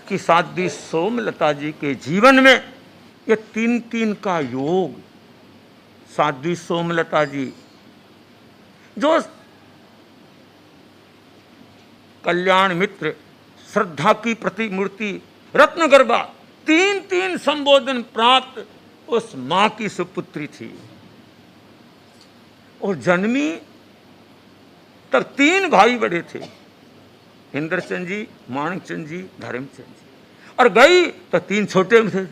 कि साध्वी सोमलता जी के जीवन में ये तीन तीन का योग। साध्वी सोमलता जी जो कल्याण मित्र, श्रद्धा की प्रतिमूर्ति, रत्नगर्भा, तीन तीन संबोधन प्राप्त उस मां की सुपुत्री थी। और जन्मी तब तीन भाई बड़े थे, इंद्रचंद जी, माणकचंद जी, धर्मचंद जी, और गई तो तीन छोटे थे।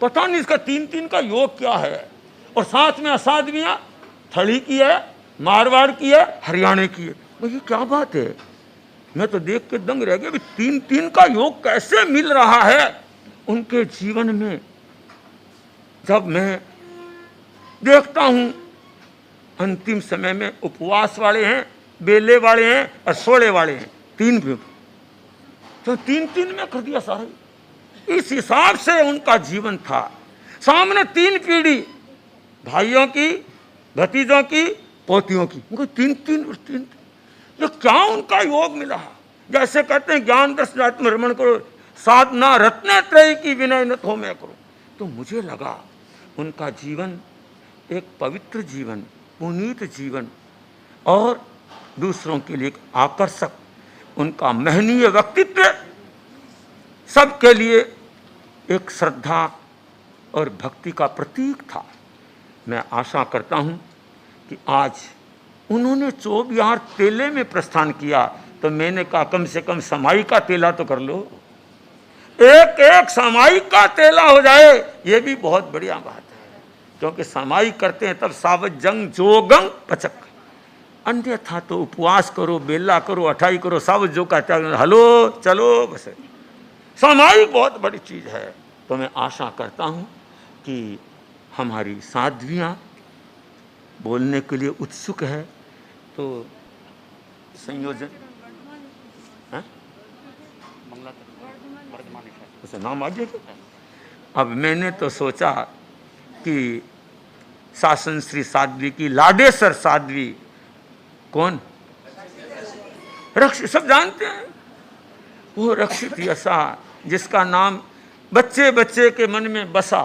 पता नहीं इसका तीन तीन का योग क्या है। और साथ में असाध्वियां थड़ी की है, मारवाड़ की है, हरियाणा की है। ये क्या बात है, मैं तो देख के दंग रह गया। तीन तीन का योग कैसे मिल रहा है उनके जीवन में। जब मैं देखता हूं अंतिम समय में उपवास वाले हैं, बेले वाले हैं और सोले वाले हैं, तीन भी तो तीन तीन में कर दिया सारे। इस हिसाब से उनका जीवन था। सामने तीन पीढ़ी, भाइयों की, भतीजों की, पोतियों की, उनको तीन तीन तीन। ये क्या उनका योग मिला। जैसे कहते हैं ज्ञान दस जात में रमण करो, साधना रत्न त्रय की विनय न थो मैं करो। तो मुझे लगा उनका जीवन एक पवित्र जीवन, पुनीत जीवन और दूसरों के लिए आकर्षक, उनका महनीय व्यक्तित्व सबके लिए एक श्रद्धा और भक्ति का प्रतीक था। मैं आशा करता हूं कि आज उन्होंने चौबिहार तेले में प्रस्थान किया तो मैंने कहा कम से कम समाई का तेला तो कर लो, एक एक समाई का तेला हो जाए, ये भी बहुत बढ़िया बात है। क्योंकि समाई करते हैं तब सावत जंग जोगंग पचक, अन्यथा तो उपवास करो, बेला करो, अठाई करो, सावत जो कहता है हलो चलो बस। समाई बहुत बड़ी चीज है। तो मैं आशा करता हूं कि हमारी साध्वियां बोलने के लिए उत्सुक है। तो संयोजन उसे नाम आ गया। अब मैंने तो सोचा कि शासन श्री साध्वी की लाडेसर साध्वी कौन, रक्षित, सब जानते हैं वो रक्षित यशा, जिसका नाम बच्चे बच्चे के मन में बसा।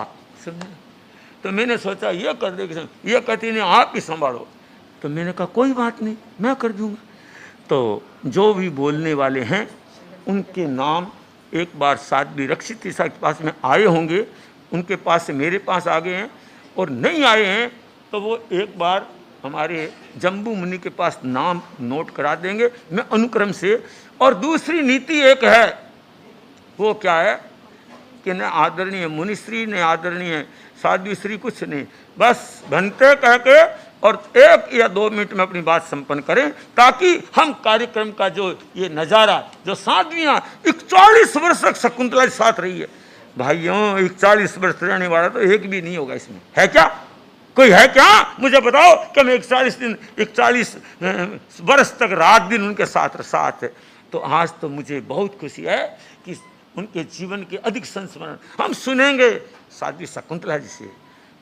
तो मैंने सोचा ये कर देगी, ये कहती नहीं आप ही संभालो। तो मैंने कहा कोई बात नहीं, मैं कर दूंगा। तो जो भी बोलने वाले हैं उनके नाम एक बार साध्वी रक्षित यशा के पास में आए होंगे, उनके पास से मेरे पास आ गए हैं, और नहीं आए हैं तो वो एक बार हमारे जम्बू मुनि के पास नाम नोट करा देंगे, मैं अनुक्रम से। और दूसरी नीति एक है, वो क्या है कि न आदरणीय मुनिश्री न आदरणीय साध्वी श्री कुछ नहीं, बस घंटे कह के और 1 या 2 मिनट में अपनी बात संपन्न करें, ताकि हम कार्यक्रम का जो ये नज़ारा, जो साध्वियाँ 41 वर्ष तक शकुंतला के साथ रही है। भाइयों 41 वर्ष रहने वाला तो एक भी नहीं होगा इसमें, है क्या? कोई है क्या? मुझे बताओ कि मैं 41 वर्ष तक रात दिन उनके साथ है। तो आज तो मुझे बहुत खुशी है कि उनके जीवन के अधिक संस्मरण हम सुनेंगे साध्वी शकुंतला जी से,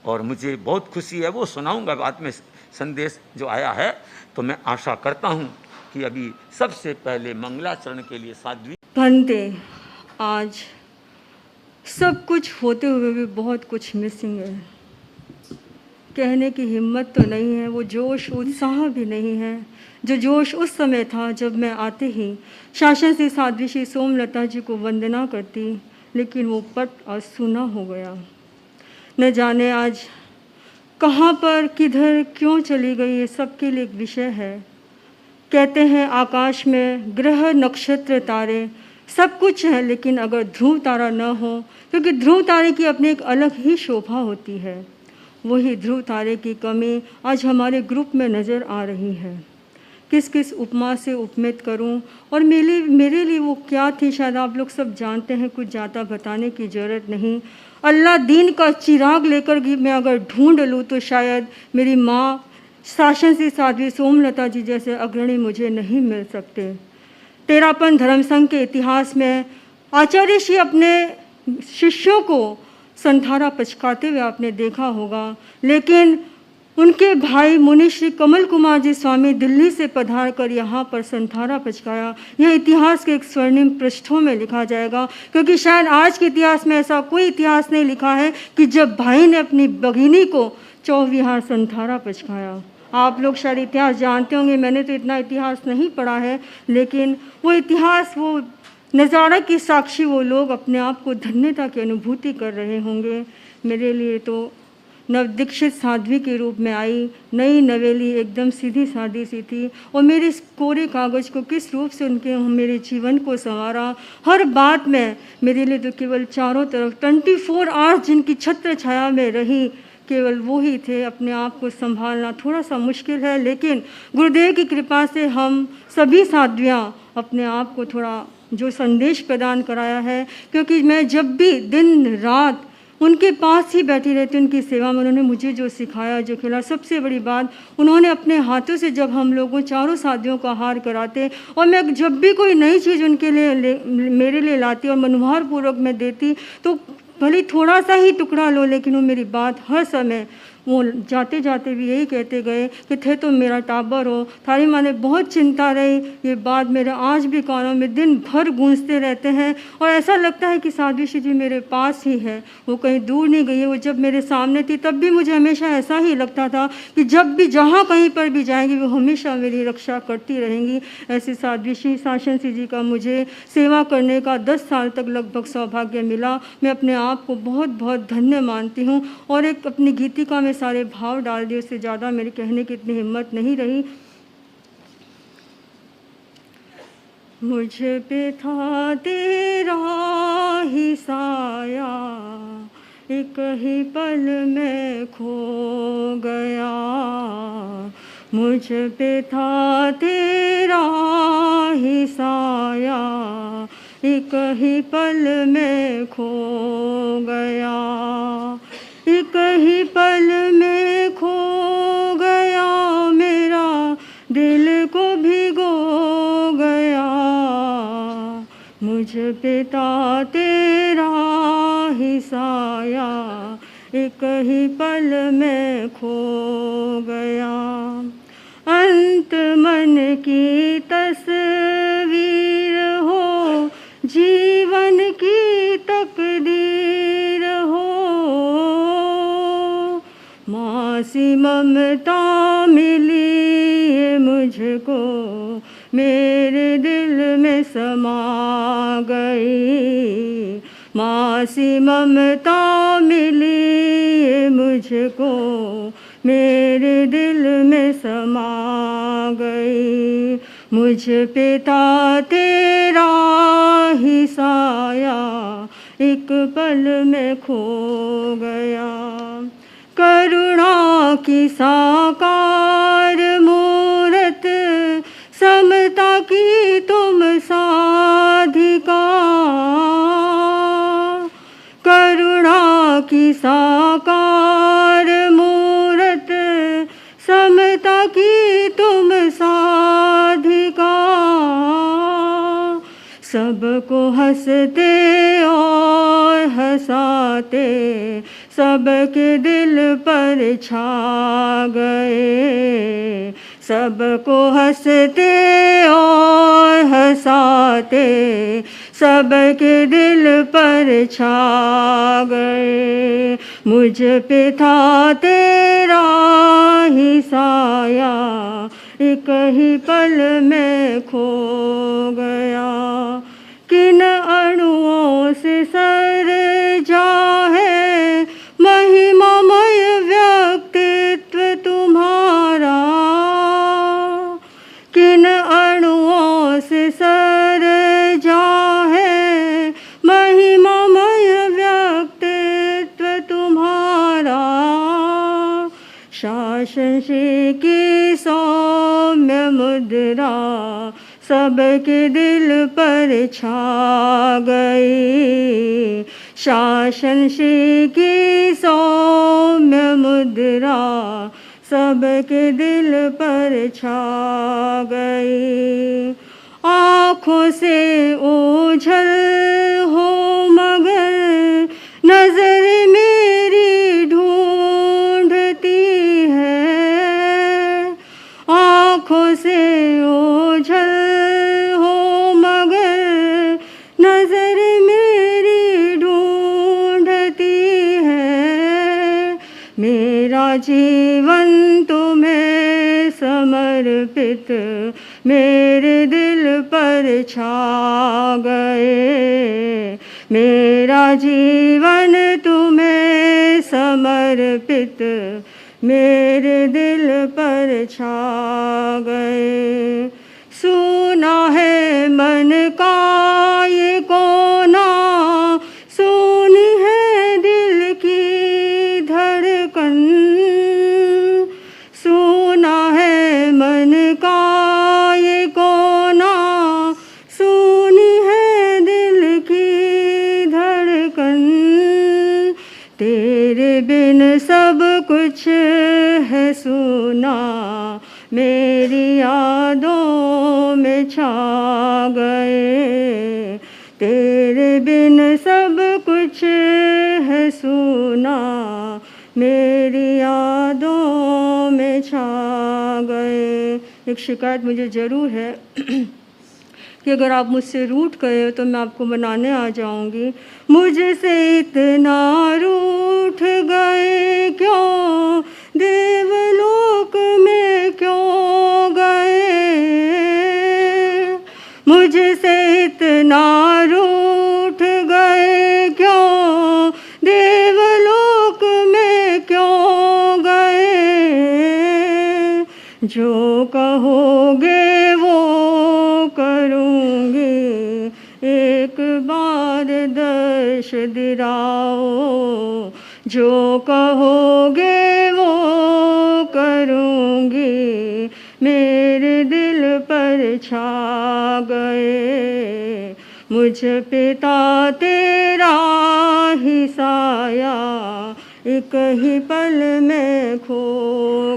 और मुझे बहुत खुशी है, वो सुनाऊंगा बाद में संदेश जो आया है। तो मैं आशा करता हूं कि अभी सबसे पहले मंगलाचरण के लिए साध्वी भंते। आज सब कुछ होते हुए भी बहुत कुछ मिसिंग है, कहने की हिम्मत तो नहीं है, वो जोश उत्साह भी नहीं है जो जोश उस समय था जब मैं आते ही शासन से साध्वी श्री सोमलता जी को वंदना करती, लेकिन वो पट आज सूना हो गया। न जाने आज कहाँ पर किधर क्यों चली गई, ये सबके लिए एक विषय है। कहते हैं आकाश में ग्रह नक्षत्र तारे सब कुछ है, लेकिन अगर ध्रुव तारा न हो, क्योंकि ध्रुव तारे की अपनी एक अलग ही शोभा होती है, वही ध्रुव तारे की कमी आज हमारे ग्रुप में नज़र आ रही है। किस किस उपमा से उपमित करूं, और मेरे लिए वो क्या थी शायद आप लोग सब जानते हैं, कुछ ज़्यादा बताने की ज़रूरत नहीं। अल्लाह दीन का चिराग लेकर भी मैं अगर ढूंढ लूँ तो शायद मेरी माँ शासन से साध्वी सोमलता जी जैसे अग्रणी मुझे नहीं मिल सकते। तेरापन धर्म संघ के इतिहास में आचार्य श्री अपने शिष्यों को संधारा पचकाते हुए आपने देखा होगा, लेकिन उनके भाई मुनि श्री कमल कुमार जी स्वामी दिल्ली से पधार कर यहाँ पर संथारा पचकाया। यह इतिहास के एक स्वर्णिम पृष्ठों में लिखा जाएगा, क्योंकि शायद आज के इतिहास में ऐसा कोई इतिहास नहीं लिखा है कि जब भाई ने अपनी भगिनी को चौविहार संथारा पचकाया। आप लोग शायद इतिहास जानते होंगे, मैंने तो इतना इतिहास नहीं पढ़ा है, लेकिन वो इतिहास, वो नज़ारा की साक्षी वो लोग अपने आप को धन्यता की अनुभूति कर रहे होंगे। मेरे लिए तो नवदीक्षित साध्वी के रूप में आई नई नवेली एकदम सीधी सादी सी थी, और मेरे इस कोरे कागज़ को किस रूप से उनके मेरे जीवन को संवारा। हर बात में मेरे लिए तो केवल चारों तरफ 24 आवर्स जिनकी छत्र छाया में रही, केवल वो ही थे। अपने आप को संभालना थोड़ा सा मुश्किल है, लेकिन गुरुदेव की कृपा से हम सभी साध्वियाँ अपने आप को थोड़ा जो संदेश प्रदान कराया है, क्योंकि मैं जब भी दिन रात उनके पास ही बैठी रहती, उनकी सेवा में उन्होंने मुझे जो सिखाया, जो खिला, सबसे बड़ी बात उन्होंने अपने हाथों से जब हम लोगों चारों साथियों का आहार कराते, और मैं जब भी कोई नई चीज़ उनके लिए मेरे लिए लाती और मनोहार पूर्वक मैं देती, तो भले थोड़ा सा ही टुकड़ा लो, लेकिन वो मेरी बात हर समय, वो जाते जाते भी यही कहते गए कि थे तो मेरा टाबर हो, थारी माँ ने बहुत चिंता रही। ये बात मेरे आज भी कानों में दिन भर गूंजते रहते हैं, और ऐसा लगता है कि साध्वी श्री जी मेरे पास ही है, वो कहीं दूर नहीं गई है। वो जब मेरे सामने थी तब भी मुझे हमेशा ऐसा ही लगता था कि जब भी जहाँ कहीं पर भी जाएंगी वो हमेशा मेरी रक्षा करती रहेंगी। ऐसी साध्वी श्री शासन श्री जी का मुझे सेवा करने का 10 साल तक लगभग सौभाग्य मिला। मैं अपने आप को बहुत बहुत धन्य मानती हूँ, और एक अपनी गीतिका में सारे भाव डाल दिए, उससे ज़्यादा मेरे कहने की इतनी हिम्मत नहीं रही। मुझ पे था तेरा ही साया, एक ही पल में खो गया। मुझ पे था तेरा ही साया, एक ही पल में खो गया। एक ही पल में खो गया, मेरा दिल को भिगो गया। मुझ पे था तेरा ही साया, एक ही पल में खो गया। अंत मन की तस्वीर हो, जीवन की तकदीर हो, मासी ममता मिली मुझको, मेरे दिल में समा गई। मासी ममता मिली मुझको, मेरे दिल में समा गई। मुझ पे था तेरा ही साया, एक पल में खो गया। करुणा की साकार मूरत, समता की तुम साधिका। करुणा की साकार मूरत, समता की तुम साधिका। सबको हंसते और हंसाते, सबके दिल पर छा गए। सबको हंसते और हंसाते, सबके दिल पर छा गए। मुझ पे था तेरा ही साया, एक ही पल में खो गया। किन अणुओं से सरजा है महिमामय व्यक्तित्व तुम्हारा। किन अणुओं से सरजा है महिमामय व्यक्तित्व तुम्हारा। शासन श्री की सौम्य मुद्रा, सबके दिल पर छा गई। शासन श्री की सौम्य मुद्रा, सबके दिल पर छा गई। आँखों से ओझल हो मगर, नजर मेरी ढूंढती है। जीवन तुम्हें समर्पित मेरे दिल पर छा गए, मेरा जीवन तुम्हें समर्पित मेरे दिल पर छा गए। सुना है मन का ये कोना, सुनी है दिल की धड़कन, सुना है मन का ये कोना, सुनी है दिल की धड़कन। तेरे बिन सब कुछ है सुना, मेरी यादों में छा गए, तेरे बिन सब कुछ है सुना, मेरी यादों में छा गए। एक शिकायत मुझे ज़रूर है कि अगर आप मुझसे रूठ गए हो तो मैं आपको मनाने आ जाऊंगी। मुझसे इतना रूठ गए क्यों, देवलोक में क्यों गए, मुझसे इतना रूठ गए क्यों, देवलोक में क्यों गए। जो कहोगे वो करूँगी, एक बार दर्श दिलाओ, जो कहोगे वो करूँगी, मेरे दिल पर छा गए। मुझ पिता तेरा ही साया, एक ही पल में खो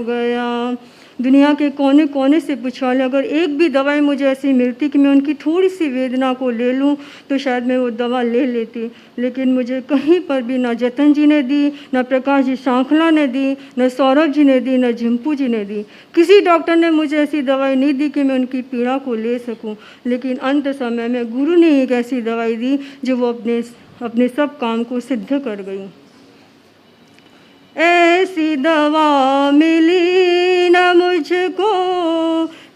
गया। दुनिया के कोने कोने से पूछा ले, अगर एक भी दवाई मुझे ऐसी मिलती कि मैं उनकी थोड़ी सी वेदना को ले लूं तो शायद मैं वो दवा ले लेती, लेकिन मुझे कहीं पर भी ना जतन जी ने दी, ना प्रकाश जी सांखला ने दी, ना सौरभ जी ने दी, ना झिम्पू जी ने दी। किसी डॉक्टर ने मुझे ऐसी दवाई नहीं दी कि मैं उनकी पीड़ा को ले सकूं, लेकिन अंत समय में गुरु ने एक ऐसी दवाई दी जो वो अपने सब काम को सिद्ध कर गई। ऐसी दवा मिली न मुझको,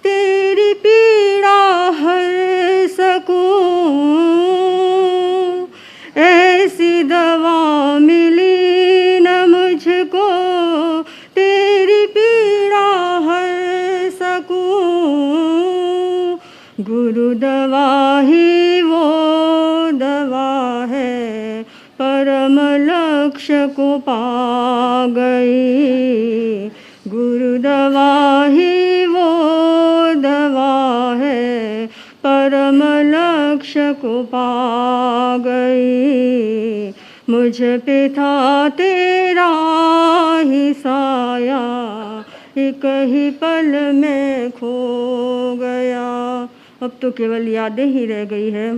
तेरी पीड़ा हर सकूं, ऐसी दवा मिली न मुझको, तेरी पीड़ा हर सकूं। गुरु दवा ही वो दवा है, परम लक्ष्य को पा गई। गुरु दवा ही वो दवा है, परम लक्ष्य को पा गई। मुझ पे था तेरा ही साया, एक ही पल में खो गया। अब तो केवल यादें ही रह गई है।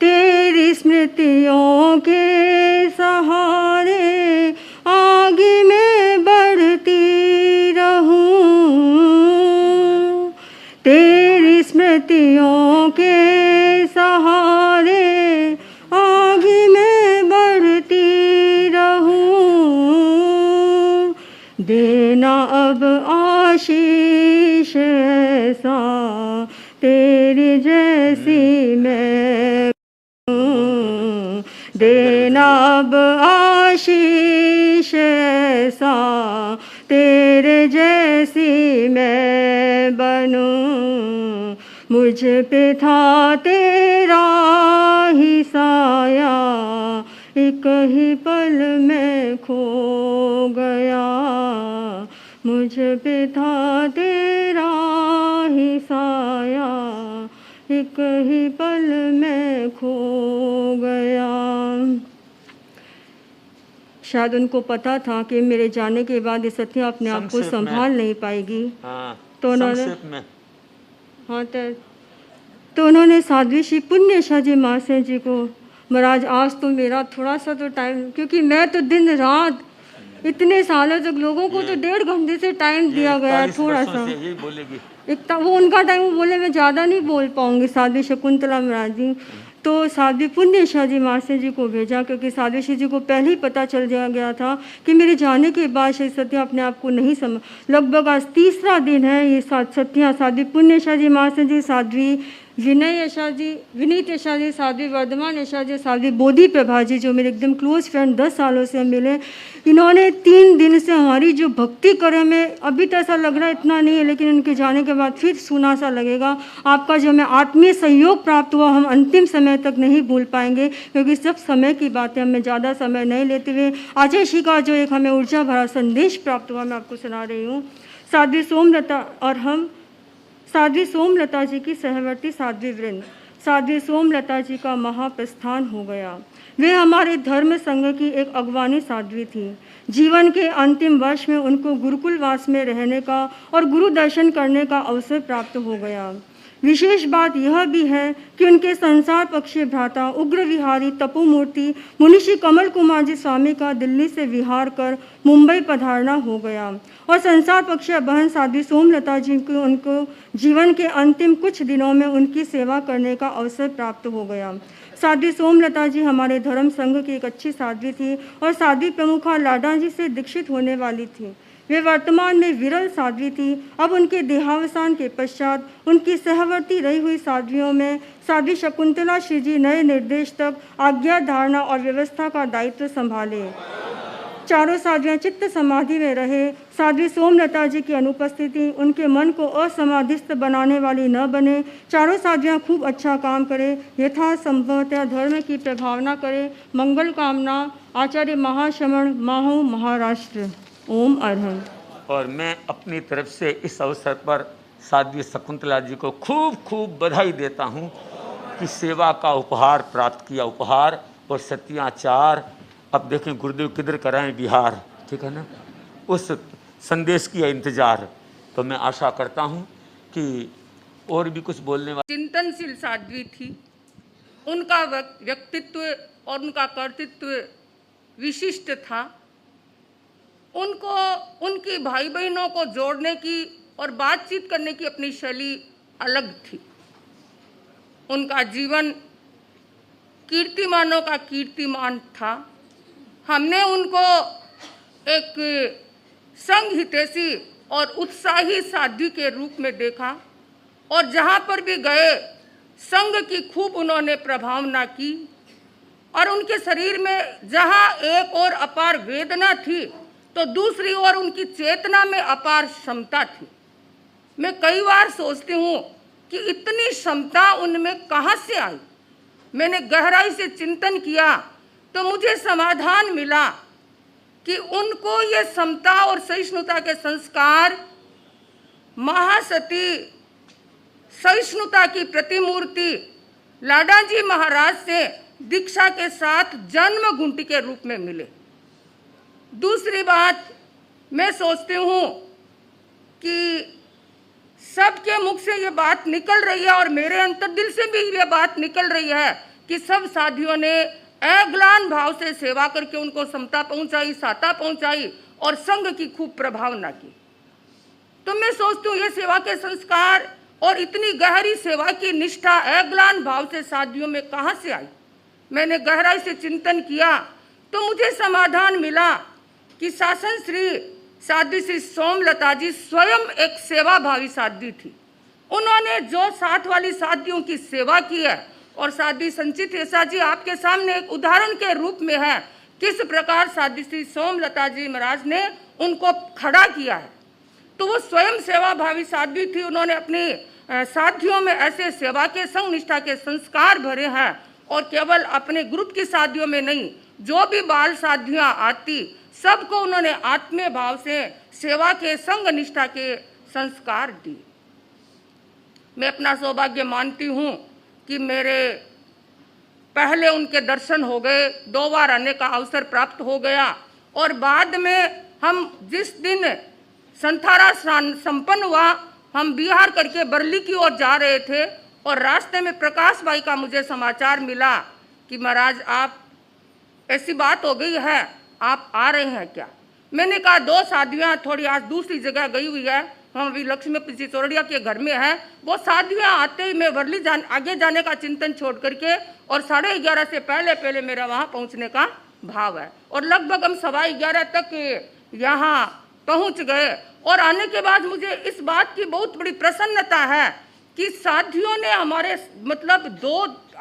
तेरी स्मृतियों के सहारे आगे मैं बढ़ती रहूं, तेरी स्मृतियों के सहारे आगे मैं बढ़ती रहूं। देना अब आशीष ऐसा, तेरी जैसी मैं, देना अब आशीष ऐसा, तेरे जैसी मैं बनूं। मुझ पे था तेरा ही साया, एक ही पल में खो गया। मुझ पे था तेरा ही साया, एक ही पल में खो गया। शायद उनको पता था कि मेरे जाने के बाद ये सत्या अपने आप को संभाल नहीं पाएगी। तो उन्होंने तो उन्होंने साध्वी श्री पुण्यशा जी महाशय जी को, महाराज आज तो मेरा थोड़ा सा तो टाइम, क्योंकि मैं तो दिन रात इतने सालों तक लोगों को तो 1.5 घंटे से टाइम दिया गया है, थोड़ा सा इतना वो उनका टाइम, वो बोले मैं ज़्यादा नहीं बोल पाऊंगी साध्वी शकुंतला महाराज जी। तो साध्वी पुण्यशा जी मास्टर जी को भेजा, क्योंकि साध्वी श्री जी को पहले ही पता चल गया था कि मेरे जाने के बाद श्री सत्या अपने आप को नहीं समझ। लगभग आज तीसरा दिन है ये सत्या, साध्वी पुण्यशा जी मास्टर जी, साध्वी विनय यशा जी, विनीत यशा जी, साध्वी वर्धमान यशा जी, साध्वी बोधि प्रभा जी, जो मेरे एकदम क्लोज फ्रेंड 10 सालों से मिले, इन्होंने 3 दिन से हमारी जो भक्ति करे, में अभी तो ऐसा लग रहा है इतना नहीं है, लेकिन उनके जाने के बाद फिर सुना सा लगेगा। आपका जो हमें आत्मीय सहयोग प्राप्त हुआ, हम अंतिम समय तक नहीं भूल पाएंगे, क्योंकि सब समय की बातें, हमें ज़्यादा समय नहीं लेते हुए अजय श्री का जो एक हमें ऊर्जा भरा संदेश प्राप्त हुआ, मैं आपको सुना रही हूँ। साध्वी सोमलता और हम साध्वी सोमलता जी की सहवर्ती साध्वी वृंद, साध्वी सोमलता जी का महाप्रस्थान हो गया। वे हमारे धर्म संघ की एक अगवानी साध्वी थी। जीवन के अंतिम वर्ष में उनको गुरुकुलवास में रहने का और गुरु दर्शन करने का अवसर प्राप्त हो गया। विशेष बात यह भी है कि उनके संसार पक्षीय भ्राता उग्र विहारी तपोमूर्ति मुनिषी कमल कुमार जी स्वामी का दिल्ली से विहार कर मुंबई पधारना हो गया और संसार पक्षीय बहन साध्वी सोमलता जी को उनको जीवन के अंतिम कुछ दिनों में उनकी सेवा करने का अवसर प्राप्त हो गया। साध्वी सोमलता जी हमारे धर्म संघ की एक अच्छी साध्वी थी और साध्वी प्रमुखा लाडा जी से दीक्षित होने वाली थी। वे वर्तमान में विरल साध्वी थी। अब उनके देहावसान के पश्चात उनकी सहवर्ती रही हुई साध्वियों में साध्वी शकुंतला श्री जी नए निर्देश तक आज्ञा धारणा और व्यवस्था का दायित्व संभाले। चारों साध्वियाँ चित्त समाधि में रहे। साध्वी सोमलता जी की अनुपस्थिति उनके मन को असमाधिस्थ बनाने वाली न बने। चारों साध्वियाँ खूब अच्छा काम करे, यथा संभवतः धर्म की प्रभावना करे। मंगल कामना, आचार्य महाश्रमण, माहू, महाराष्ट्र। ओम अरहंत। और मैं अपनी तरफ से इस अवसर पर साध्वी शकुंतला जी को खूब खूब बधाई देता हूँ कि सेवा का उपहार प्राप्त किया, उपहार और सत्याचार। अब देखें गुरुदेव किधर कराएं, बिहार, ठीक है ना, उस संदेश की इंतजार। तो मैं आशा करता हूँ कि और भी कुछ बोलने वाले। चिंतनशील साध्वी थी। उनका व्यक्तित्व और उनका कर्तृत्व विशिष्ट था। उनको उनकी भाई बहनों को जोड़ने की और बातचीत करने की अपनी शैली अलग थी। उनका जीवन कीर्तिमानों का कीर्तिमान था। हमने उनको एक संघ हितैषी और उत्साही साध्वी के रूप में देखा और जहाँ पर भी गए संघ की खूब उन्होंने प्रभावना की और उनके शरीर में जहाँ एक और अपार वेदना थी तो दूसरी ओर उनकी चेतना में अपार क्षमता थी। मैं कई बार सोचती हूँ कि इतनी क्षमता उनमें कहाँ से आई। मैंने गहराई से चिंतन किया तो मुझे समाधान मिला कि उनको ये समता और सहिष्णुता के संस्कार महासती सहिष्णुता की प्रतिमूर्ति लाडा जी महाराज से दीक्षा के साथ जन्म घुंटी के रूप में मिले। दूसरी बात, मैं सोचती हूँ कि सबके मुख से ये बात निकल रही है और मेरे अंतर्दिल से भी ये बात निकल रही है कि सब साधियों ने अग्लान भाव से सेवा करके उनको समता पहुंचाई, साता पहुंचाई और संघ की खूब प्रभावना की। तो मैं सोचती हूँ ये सेवा के संस्कार और इतनी गहरी सेवा की निष्ठा अग्लान भाव से साधियों में कहाँ से आई। मैंने गहराई से चिंतन किया तो मुझे समाधान मिला कि शासन श्री साध्वी श्री सोमलता जी स्वयं एक सेवा भावी साध्वी थी। उन्होंने जो साथ वाली साध्वियों की सेवा की है और साध्वी संचित यशा जी आपके सामने एक उदाहरण के रूप में है किस प्रकार साध्वी श्री सोमलता जी महाराज ने उनको खड़ा किया है। तो वो स्वयं सेवा भावी साध्वी थी। उन्होंने अपनी साथियों में ऐसे सेवा के संग निष्ठा के संस्कार भरे हैं और केवल अपने ग्रुप की साथियों में नहीं, जो भी बाल साधियाँ आती सबको उन्होंने आत्मीय भाव से सेवा के संग निष्ठा के संस्कार दिए। मैं अपना सौभाग्य मानती हूँ कि मेरे पहले उनके दर्शन हो गए, 2 बार आने का अवसर प्राप्त हो गया और बाद में हम जिस दिन संथारा संपन्न हुआ हम बिहार करके बरली की ओर जा रहे थे और रास्ते में प्रकाश भाई का मुझे समाचार मिला कि महाराज आप ऐसी बात हो गई है, आप आ रहे हैं क्या। मैंने कहा 2 साधियाँ थोड़ी आज दूसरी जगह गई हुई है, हम अभी लक्ष्मी सिसोदिया के घर में हैं, वो साधियाँ आते ही मैं वर्ली आगे जाने का चिंतन छोड़ करके और 11:30 से पहले मेरा वहाँ पहुँचने का भाव है। और लगभग हम 11:15 तक यहाँ पहुँच गए। और आने के बाद मुझे इस बात की बहुत बड़ी प्रसन्नता है कि साधियों ने हमारे मतलब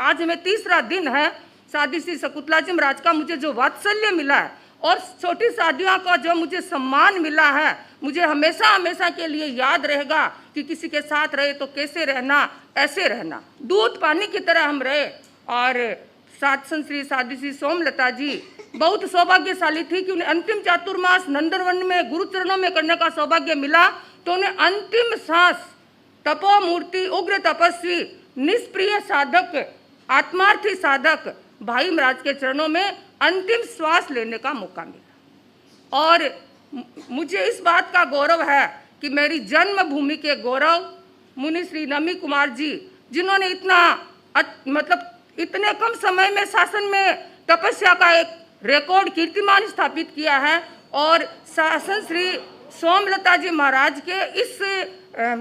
आज में तीसरा दिन है साधी श्री शकुंतला जी महाराज का मुझे जो वात्सल्य मिला है और छोटी साधियों का जो मुझे सम्मान मिला है, मुझे हमेशा हमेशा के लिए याद रहेगा कि किसी के साथ रहे तो कैसे रहना, ऐसे रहना, दूध पानी की तरह हम रहे। और साधसन श्री साधी श्री सोमलता जी बहुत सौभाग्यशाली थी कि उन्हें अंतिम चातुर्मास नंदनवन में गुरु चरणों में करने का सौभाग्य मिला। तो उन्हें अंतिम सांस तपोमूर्ति, उग्र तपस्वी, निष्प्रिय साधक, आत्मार्थी साधक भाई महाराज के चरणों में अंतिम श्वास लेने का मौका मिला। और मुझे इस बात का गौरव है कि मेरी जन्मभूमि के गौरव मुनि श्री नमी कुमार जी, जिन्होंने इतने कम समय में शासन में तपस्या का एक रिकॉर्ड कीर्तिमान स्थापित किया है। और शासन श्री सोमलता जी महाराज के इस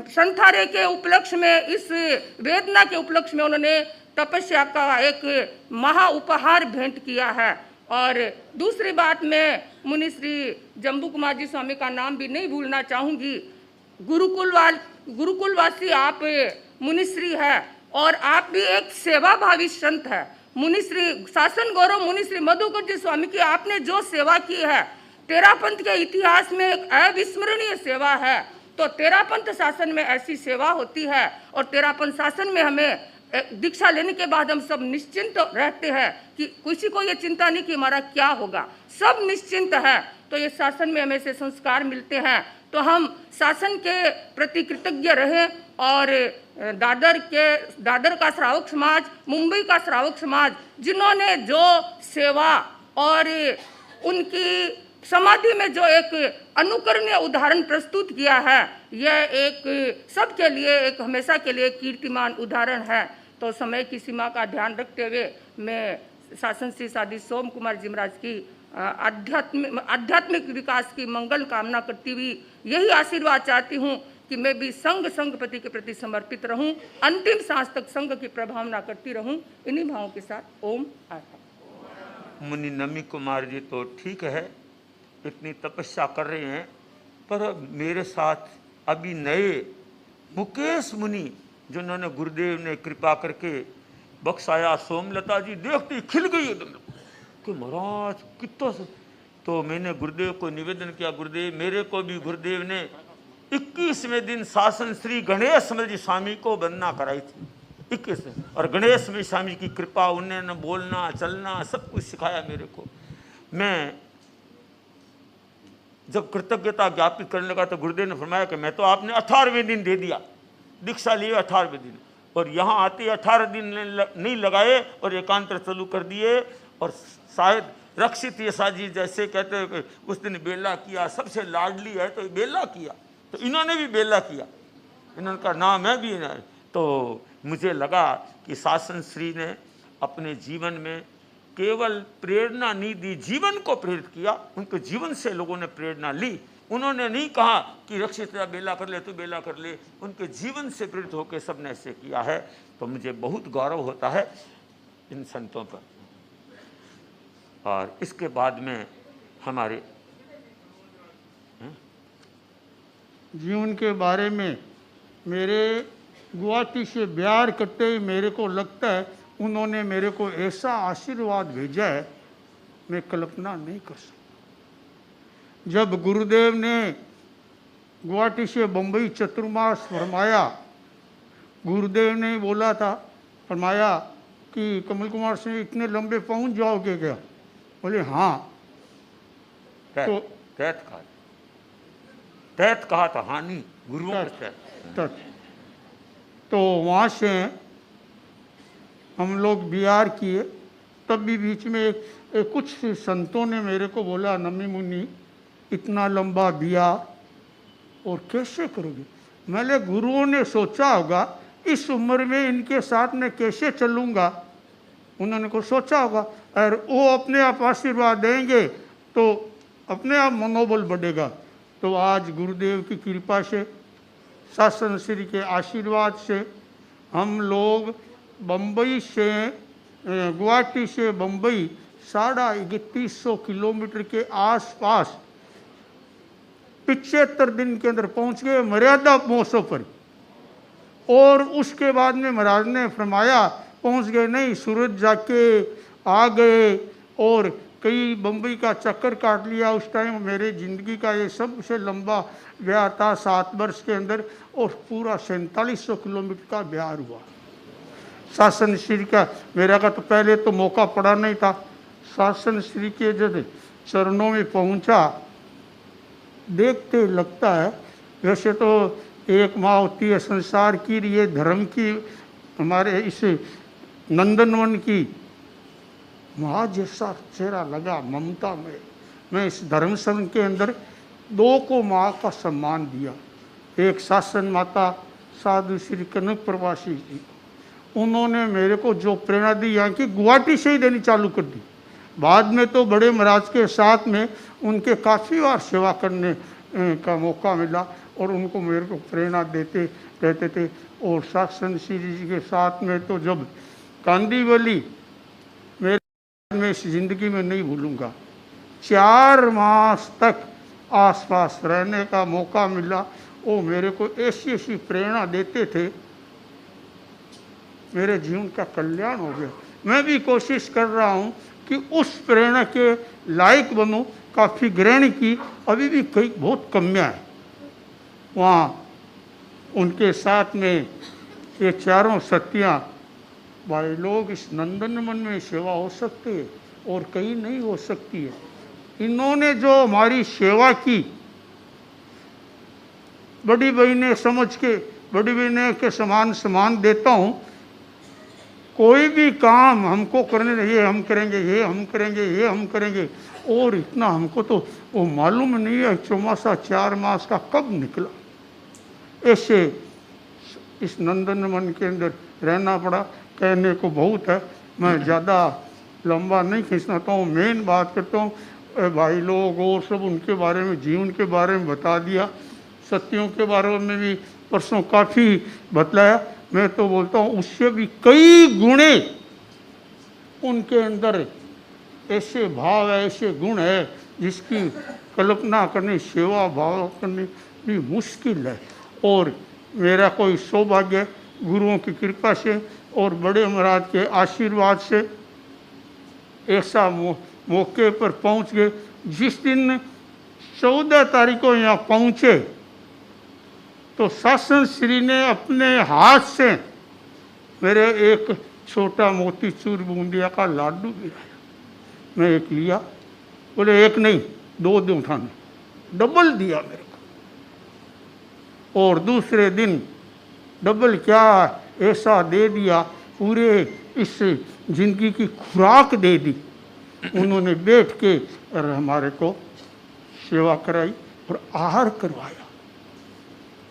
संथारे के उपलक्ष्य में, इस वेदना के उपलक्ष्य में उन्होंने तपस्या का एक महा उपहार भेंट किया है। और दूसरी बात, मैं मुनि श्री जम्बू कुमार जी स्वामी का नाम भी नहीं भूलना चाहूँगी। गुरुकुलवासी आप मुनिश्री है और आप भी एक सेवाभावी संत है। मुनिश्री शासन गौरव मुनिश्री मधुकर जी स्वामी की आपने जो सेवा की है, तेरापंथ के इतिहास में एक अविस्मरणीय सेवा है। तो तेरापंथ शासन में ऐसी सेवा होती है और तेरापंथ शासन में हमें दीक्षा लेने के बाद हम सब निश्चिंत रहते हैं कि किसी को ये चिंता नहीं कि हमारा क्या होगा, सब निश्चिंत है। तो ये शासन में हमें से संस्कार मिलते हैं। तो हम शासन के प्रति कृतज्ञ रहें। और दादर का श्रावक समाज, मुंबई का श्रावक समाज, जिन्होंने जो सेवा और उनकी समाधि में जो एक अनुकरणीय उदाहरण प्रस्तुत किया है, यह एक सबके लिए एक हमेशा के लिए कीर्तिमान उदाहरण है। तो समय की सीमा का ध्यान रखते हुए मैं शासन श्री साधी सोम कुमार जी महाराज की आध्यात्मिक विकास की मंगल कामना करती हुई यही आशीर्वाद चाहती हूँ कि मैं भी संघपति के प्रति समर्पित रहूं, अंतिम सांस तक संघ की प्रभावना करती रहूं। इन्हीं भावों के साथ ओम आशा। मुनि नमी कुमार जी तो ठीक है, इतनी तपस्या कर रहे हैं, पर मेरे साथ अभी नए मुकेश मुनि जिन्होंने गुरुदेव ने कृपा करके बख्शाया, सोमलता जी देखती खिल गई एकदम कि महाराज कितना। तो मैंने गुरुदेव को निवेदन किया, गुरुदेव मेरे को भी गुरुदेव ने 21वें दिन शासन श्री गणेश जी स्वामी को वंदना कराई थी 21 और गणेश में स्वामी की कृपा, उन्होंने बोलना चलना सब कुछ सिखाया मेरे को। मैं जब कृतज्ञता ज्ञापित करने लगा तो गुरुदेव ने फरमाया कि मैं तो आपने 18वें दिन दे दिया, दीक्षा लिए 18वें दिन, और यहाँ आते 18 दिन नहीं लगाए और एकांतर चालू कर दिए। और शायद रक्षित यशा जी जैसे कहते हैं कि उस दिन बेला किया, सबसे लाडली है तो बेला किया, तो इन्होंने भी बेला किया, इन्होंने का नाम है भी। तो मुझे लगा कि शासन श्री ने अपने जीवन में केवल प्रेरणा नहीं दी, जीवन को प्रेरित किया, उनके जीवन से लोगों ने प्रेरणा ली। उन्होंने नहीं कहा कि रक्षित बेला कर ले तो बेला कर ले, उनके जीवन से प्रेरित होकर सबने ऐसे किया है। तो मुझे बहुत गौरव होता है इन संतों पर। और इसके बाद में हमारे जीवन के बारे में मेरे गुवाहाटी से बिहार करते ही मेरे को लगता है उन्होंने मेरे को ऐसा आशीर्वाद भेजा है मैं कल्पना नहीं कर सकता। जब गुरुदेव ने गुवाहाटी से बम्बई चतुर्मास फरमाया, गुरुदेव ने बोला था, फरमाया कि कमल कुमार सिंह इतने लंबे पहुंच जाओगे क्या? बोले हाँ। तो तैत कहा था, हाँ नहीं गुरुओं का तो वहाँ से हम लोग बिहार किए। तब भी बीच में कुछ संतों ने मेरे को बोला, नमी मुनि इतना लंबा बिहार और कैसे करोगे? मैंने गुरुओं ने सोचा होगा इस उम्र में इनके साथ में कैसे चलूँगा, उन्होंने को सोचा होगा और वो अपने आप आशीर्वाद देंगे तो अपने आप मनोबल बढ़ेगा। तो आज गुरुदेव की कृपा से शासन श्री के आशीर्वाद से हम लोग बम्बई से गुवाहाटी से बम्बई 3150 किलोमीटर के आसपास 75 दिन के अंदर पहुंच गए मर्यादा मौसम पर। और उसके बाद में महाराज ने फरमाया पहुंच गए नहीं, सूरत जाके आ गए और कई बम्बई का चक्कर काट लिया। उस टाइम मेरे ज़िंदगी का ये सबसे लंबा ब्याह था 7 वर्ष के अंदर, और पूरा 4700 किलोमीटर का ब्याह हुआ। शासन श्री का मेरा का तो पहले तो मौका पड़ा नहीं था। शासन श्री के जब चरणों में पहुंचा, देखते लगता है वैसे तो एक माँ होती है संसार की, ये धर्म की, हमारे इस नंदनवन की माँ जैसा चेहरा लगा ममता में। मैं इस धर्म संघ के अंदर 2 को माँ का सम्मान दिया। एक शासन माता साधु श्री कनक प्रवासी जी, उन्होंने मेरे को जो प्रेरणा दी यहाँ की गुवाहाटी से ही देनी चालू कर दी। बाद में तो बड़े महाराज के साथ में उनके काफ़ी बार सेवा करने का मौका मिला और उनको मेरे को प्रेरणा देते रहते थे। और शासन श्री जी के साथ में तो जब कांदीवली मेरे में इस ज़िंदगी में नहीं भूलूंगा, 4 मास तक आसपास रहने का मौका मिला। वो मेरे को ऐसी ऐसी प्रेरणा देते थे, मेरे जीवन का कल्याण हो गया। मैं भी कोशिश कर रहा हूँ कि उस प्रेरणा के लायक बनूं। काफ़ी ग्रहण की अभी भी कई बहुत कमियाँ हैं। वहाँ उनके साथ में ये चारों सतियाँ भाई लोग इस नंदनवन में सेवा हो सकती है और कहीं नहीं हो सकती है। इन्होंने जो हमारी सेवा की, बड़ी बहनें समझ के, बड़ी बहनें के समान देता हूँ। कोई भी काम हमको करने, ये हम करेंगे, ये हम करेंगे, ये हम करेंगे, और इतना हमको तो वो मालूम नहीं है चौमासा 4 मास का कब निकला। ऐसे इस नंदनवन के अंदर रहना पड़ा। कहने को बहुत है, मैं ज़्यादा लंबा नहीं खींचना चाहता हूँ। मेन बात करता हूँ भाई लोग और सब उनके बारे में, जीवन के बारे में बता दिया। सत्यों के बारे में भी परसों काफ़ी बतलाया। मैं तो बोलता हूँ उससे भी कई गुणे उनके अंदर ऐसे भाव है, ऐसे गुण है जिसकी कल्पना करनी, सेवा भाव करनी भी मुश्किल है। और मेरा कोई सौभाग्य गुरुओं की कृपा से और बड़े महाराज के आशीर्वाद से ऐसा मौके पर पहुंच गए। जिस दिन 14 तारीख को यहाँ पहुँचे तो शासन श्री ने अपने हाथ से मेरे एक छोटा मोतीचूर बूंदिया का लाडू गिराया। मैं एक लिया, बोले एक नहीं 2 दिन उठाने, डबल दिया मेरे को। और दूसरे दिन डबल क्या ऐसा दे दिया, पूरे इस जिंदगी की खुराक दे दी। उन्होंने बैठ के और हमारे को सेवा कराई और आहार करवाया।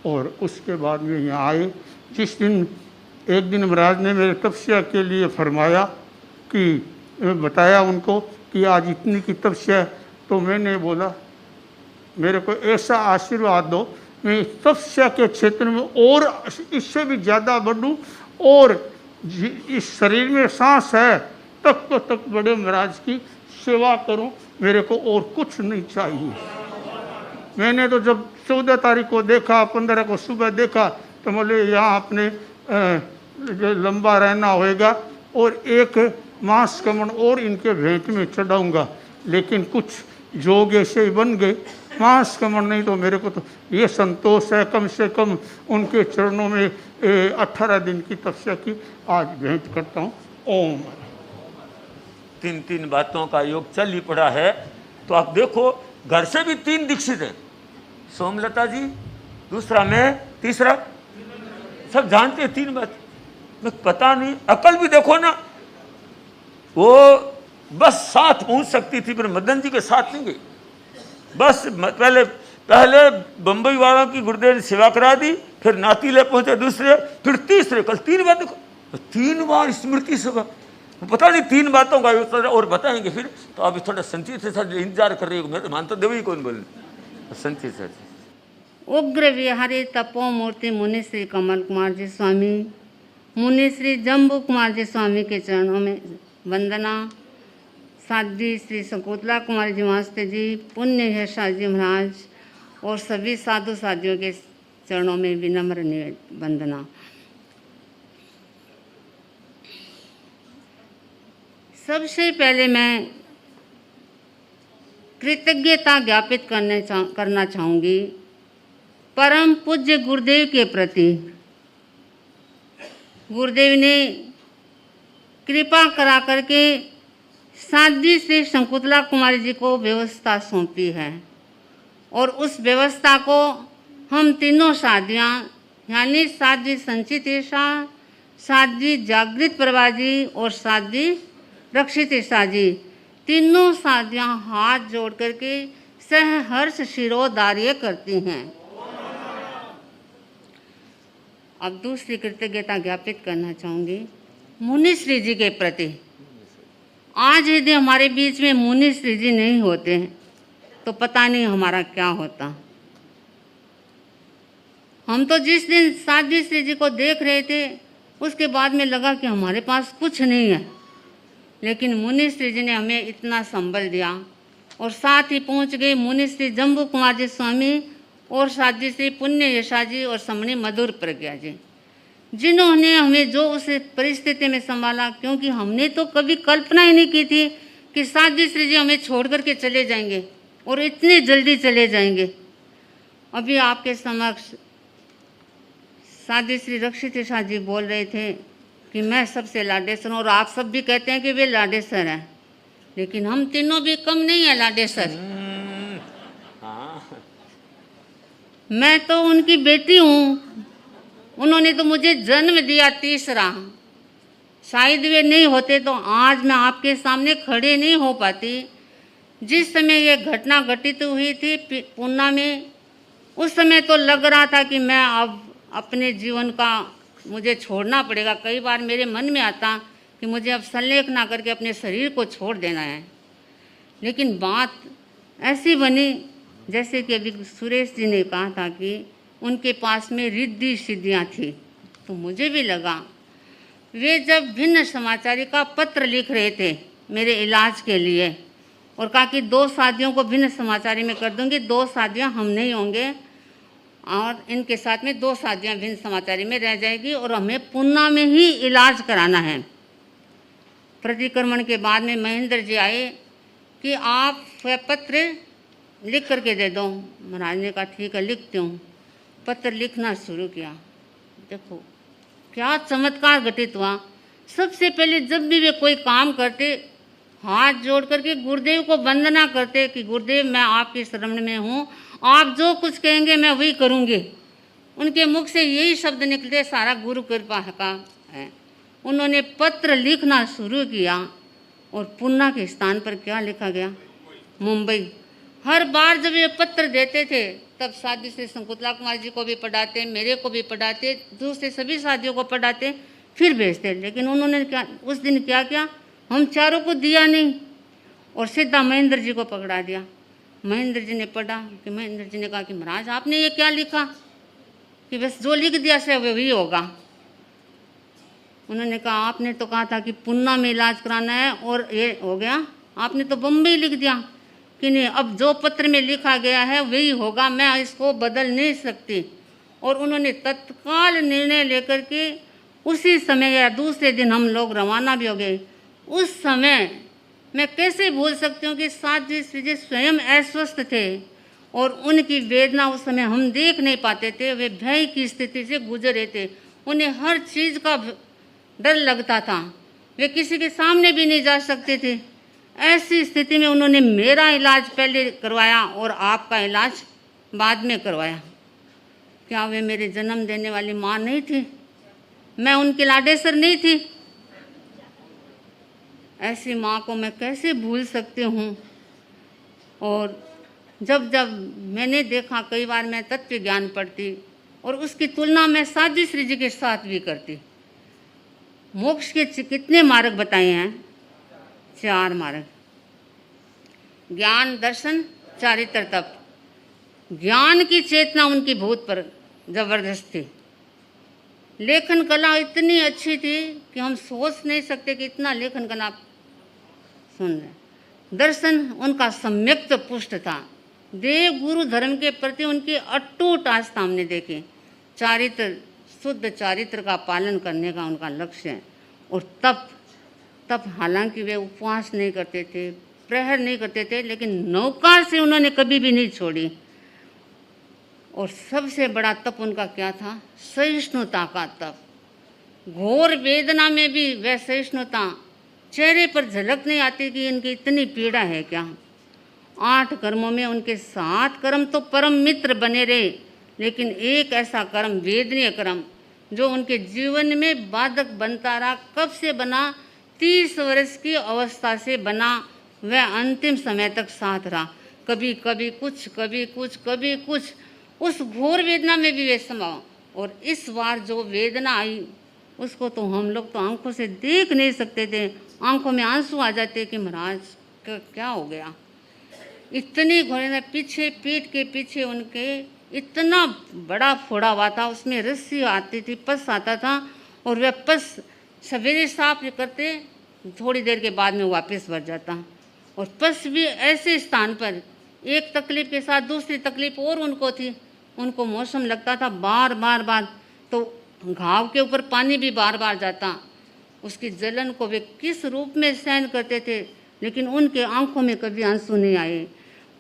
और उसके बाद में यहाँ आए। जिस दिन एक दिन महाराज ने मेरे तपस्या के लिए फरमाया कि बताया उनको कि आज इतनी की तपस्या है, तो मैंने बोला मेरे को ऐसा आशीर्वाद दो मैं तपस्या के क्षेत्र में और इससे भी ज़्यादा बढ़ूँ, और इस शरीर में सांस है तक बड़े महाराज की सेवा करूं। मेरे को और कुछ नहीं चाहिए। मैंने तो जब 14 तारीख को देखा, 15 को सुबह देखा, तो बोले यहाँ अपने लंबा रहना होएगा और एक मांस कमण और इनके भेंट में चढ़ाऊँगा। लेकिन कुछ जोग ऐसे ही बन गए, मांस कमण नहीं। तो मेरे को तो ये संतोष है, कम से कम उनके चरणों में 18 दिन की तपस्या की आज भेंट करता हूँ। ओम। 3 बातों का योग चल ही पड़ा है। तो आप देखो घर से भी 3 दीक्षित हैं, सोमलता जी, दूसरा मैं, तीसरा सब जानते हैं 3 बात। मैं पता नहीं, अकल भी देखो ना, वो बस साथ पहुंच सकती थी पर मदन जी के साथ नहीं गई। बस पहले बंबई वालों की गुरुदेव ने सेवा करा दी, फिर नातीले पहुंचे दूसरे, फिर तीसरे। कल 3 बात देखो, 3 बार स्मृति सभा। पता नहीं 3 बातों का और बताएंगे फिर। तो अभी थोड़ा संचित से इंतजार कर रही हो, मैं तो मानता देवी कौन बोलने संचित से। उग्र विहारी तपोमूर्ति मुनि श्री कमल कुमार जी स्वामी, मुनि श्री जम्बू कुमार जी स्वामी के चरणों में वंदना। साध्वी श्री शकुंतला कुमारी जी मास्टर जी, पुण्य यशा जी महाराज और सभी साधु साधियों के चरणों में विनम्र वंदना। सबसे पहले मैं कृतज्ञता ज्ञापित करना चाहूँगी परम पूज्य गुरुदेव के प्रति। गुरुदेव ने कृपा करा करके साध्वी श्री शकुंतला कुमारी जी को व्यवस्था सौंपी है और उस व्यवस्था को हम तीनों साध्वियाँ यानी साध्वी संचितेशा, साध्वी जागृत प्रभा जी और साध्वी रक्षितेशा जी, तीनों साध्वियाँ हाथ जोड़ करके सहर्ष शिरोधार्य करती हैं। अब दूसरी कृतज्ञता ज्ञापित करना चाहूँगी मुनि श्री जी के प्रति। आज यदि हमारे बीच में मुनि श्री जी नहीं होते हैं तो पता नहीं हमारा क्या होता। हम तो जिस दिन साध्वी श्री जी को देख रहे थे उसके बाद में लगा कि हमारे पास कुछ नहीं है, लेकिन मुनि श्री जी ने हमें इतना संबल दिया और साथ ही पहुंच गए मुनि श्री जम्बू कुमार जी स्वामी और साध्वी श्री पुण्य यशा जी और समणी मधुर प्रज्ञा जी, जिन्होंने हमें जो उस परिस्थिति में संभाला। क्योंकि हमने तो कभी कल्पना ही नहीं की थी कि साध्वी श्री जी हमें छोड़ करके चले जाएंगे और इतनी जल्दी चले जाएंगे। अभी आपके समक्ष साध्वी श्री रक्षितेशा जी बोल रहे थे कि मैं सबसे लाडेसर हूँ और आप सब भी कहते हैं कि वे लाडेसर हैं, लेकिन हम तीनों भी कम नहीं है लाडेसर। मैं तो उनकी बेटी हूँ, उन्होंने तो मुझे जन्म दिया तीसरा। शायद वे नहीं होते तो आज मैं आपके सामने खड़े नहीं हो पाती। जिस समय ये घटना घटित हुई थी पूना में, उस समय तो लग रहा था कि मैं अब अपने जीवन का मुझे छोड़ना पड़ेगा। कई बार मेरे मन में आता कि मुझे अब संलेख ना करके अपने शरीर को छोड़ देना है, लेकिन बात ऐसी बनी जैसे कि अभी सुरेश जी ने कहा था कि उनके पास में रिद्धि सिद्धियाँ थी, तो मुझे भी लगा। वे जब भिन्न समाचारी का पत्र लिख रहे थे मेरे इलाज के लिए और कहा कि 2 शादियों को भिन्न समाचारी में कर दूंगी, 2 शादियाँ हम नहीं होंगे और इनके साथ में 2 शादियाँ भिन्न समाचारी में रह जाएगी और हमें पूना में ही इलाज कराना है। प्रतिक्रमण के बाद में महेंद्र जी आए कि आप वह पत्र लिख करके दे दो। महाराज ने कहा ठीक है लिखती हूँ। पत्र लिखना शुरू किया। देखो क्या चमत्कार घटित हुआ। सबसे पहले जब भी वे कोई काम करते हाथ जोड़ करके गुरुदेव को वंदना करते कि गुरुदेव मैं आपके शरण में हूँ, आप जो कुछ कहेंगे मैं वही करूँगी। उनके मुख से यही शब्द निकलते, सारा गुरु कृपा का है। उन्होंने पत्र लिखना शुरू किया और पूना के स्थान पर क्या लिखा गया, मुंबई। हर बार जब ये पत्र देते थे तब साध्वी श्री शकुंतला कुमार जी को भी पढ़ाते, मेरे को भी पढ़ाते, दूसरे सभी साथियों को पढ़ाते, फिर भेजते। लेकिन उन्होंने क्या उस दिन क्या किया, हम चारों को दिया नहीं और सीधा महेंद्र जी को पकड़ा दिया। महेंद्र जी ने पढ़ा कि महेंद्र जी ने कहा कि महाराज आपने ये क्या लिखा, कि बस जो लिख दिया से वही होगा। उन्होंने कहा आपने तो कहा था कि पूना में इलाज कराना है और ये हो गया, आपने तो बम्बई लिख दिया कि नहीं, अब जो पत्र में लिखा गया है वही होगा, मैं इसको बदल नहीं सकती। और उन्होंने तत्काल निर्णय लेकर के उसी समय या दूसरे दिन हम लोग रवाना भी हो गए। उस समय मैं कैसे भूल सकती हूँ कि साध्वी श्री जी स्वयं अस्वस्थ थे और उनकी वेदना उस समय हम देख नहीं पाते थे। वे भय की स्थिति से गुजर रहे थे, उन्हें हर चीज़ का डर लगता था, वे किसी के सामने भी नहीं जा सकते थे। ऐसी स्थिति में उन्होंने मेरा इलाज पहले करवाया और आपका इलाज बाद में करवाया। क्या वे मेरे जन्म देने वाली माँ नहीं थी? मैं उनकी लाडेसर नहीं थी? ऐसी माँ को मैं कैसे भूल सकती हूँ। और जब जब मैंने देखा, कई बार मैं तत्व ज्ञान पढ़ती और उसकी तुलना मैं साध्वी श्री जी के साथ भी करती। मोक्ष के कितने मार्ग बताए हैं? 4 मार्ग, ज्ञान, दर्शन, चारित्र, तप। ज्ञान की चेतना उनकी बहुत पर जबरदस्त थी। लेखन कला इतनी अच्छी थी कि हम सोच नहीं सकते कि इतना लेखन कला सुन रहे। दर्शन उनका सम्यक्त पुष्ट था। देव गुरु धर्म के प्रति उनकी अटूट आस्था हमने देखी। चारित्र, शुद्ध चारित्र का पालन करने का उनका लक्ष्य है। और तप हालांकि वे उपवास नहीं करते थे, प्रहर नहीं करते थे, लेकिन नौका से उन्होंने कभी भी नहीं छोड़ी। और सबसे बड़ा तप उनका क्या था? सहिष्णुता का तप। घोर वेदना में भी वह सहिष्णुता, चेहरे पर झलक नहीं आती कि इनकी इतनी पीड़ा है क्या। 8 कर्मों में उनके 7 कर्म तो परम मित्र बने रहे, लेकिन एक ऐसा कर्म, वेदनीय कर्म, जो उनके जीवन में बाधक बनता रहा। कब से बना? 30 वर्ष की अवस्था से बना। वह अंतिम समय तक साथ रहा। कभी कभी कुछ, कभी कुछ, कभी कुछ। उस घोर वेदना में भी वे समाओ। और इस बार जो वेदना आई उसको तो हम लोग तो आंखों से देख नहीं सकते थे। आंखों में आंसू आ जाते कि महाराज क्या हो गया। इतनी घोड़े पीछे, पीठ के पीछे उनके इतना बड़ा फोड़ा हुआ था, उसमें रस्सी आती थी, पस आता था। और वह पस सवेरे साफ करते, थोड़ी देर के बाद में वापस भर जाता। और पस भी ऐसे स्थान पर, एक तकलीफ के साथ दूसरी तकलीफ और उनको थी। उनको मौसम लगता था बार, तो घाव के ऊपर पानी भी बार जाता। उसकी जलन को वे किस रूप में सहन करते थे, लेकिन उनके आंखों में कभी आंसू नहीं आए।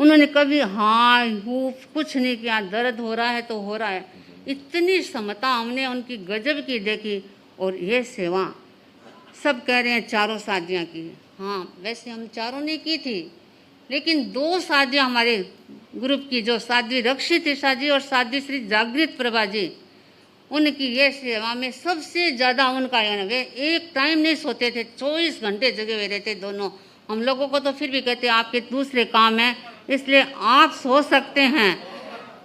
उन्होंने कभी हाय हूफ कुछ नहीं किया। दर्द हो रहा है तो हो रहा है। इतनी समता हमने उनकी गजब की देखी। और ये सेवा सब कह रहे हैं चारों साधियाँ की। हाँ, वैसे हम चारों ने की थी, लेकिन 2 साधियाँ हमारे ग्रुप की, जो साध्वी रक्षित ईशा जी और साध्वी श्री जागृत प्रभा जी, उनकी ये सेवा में सबसे ज़्यादा उनका है। वे एक टाइम नहीं सोते थे, 24 घंटे जगे हुए रहते दोनों। हम लोगों को तो फिर भी कहते आपके दूसरे काम है, इसलिए आप सो सकते हैं,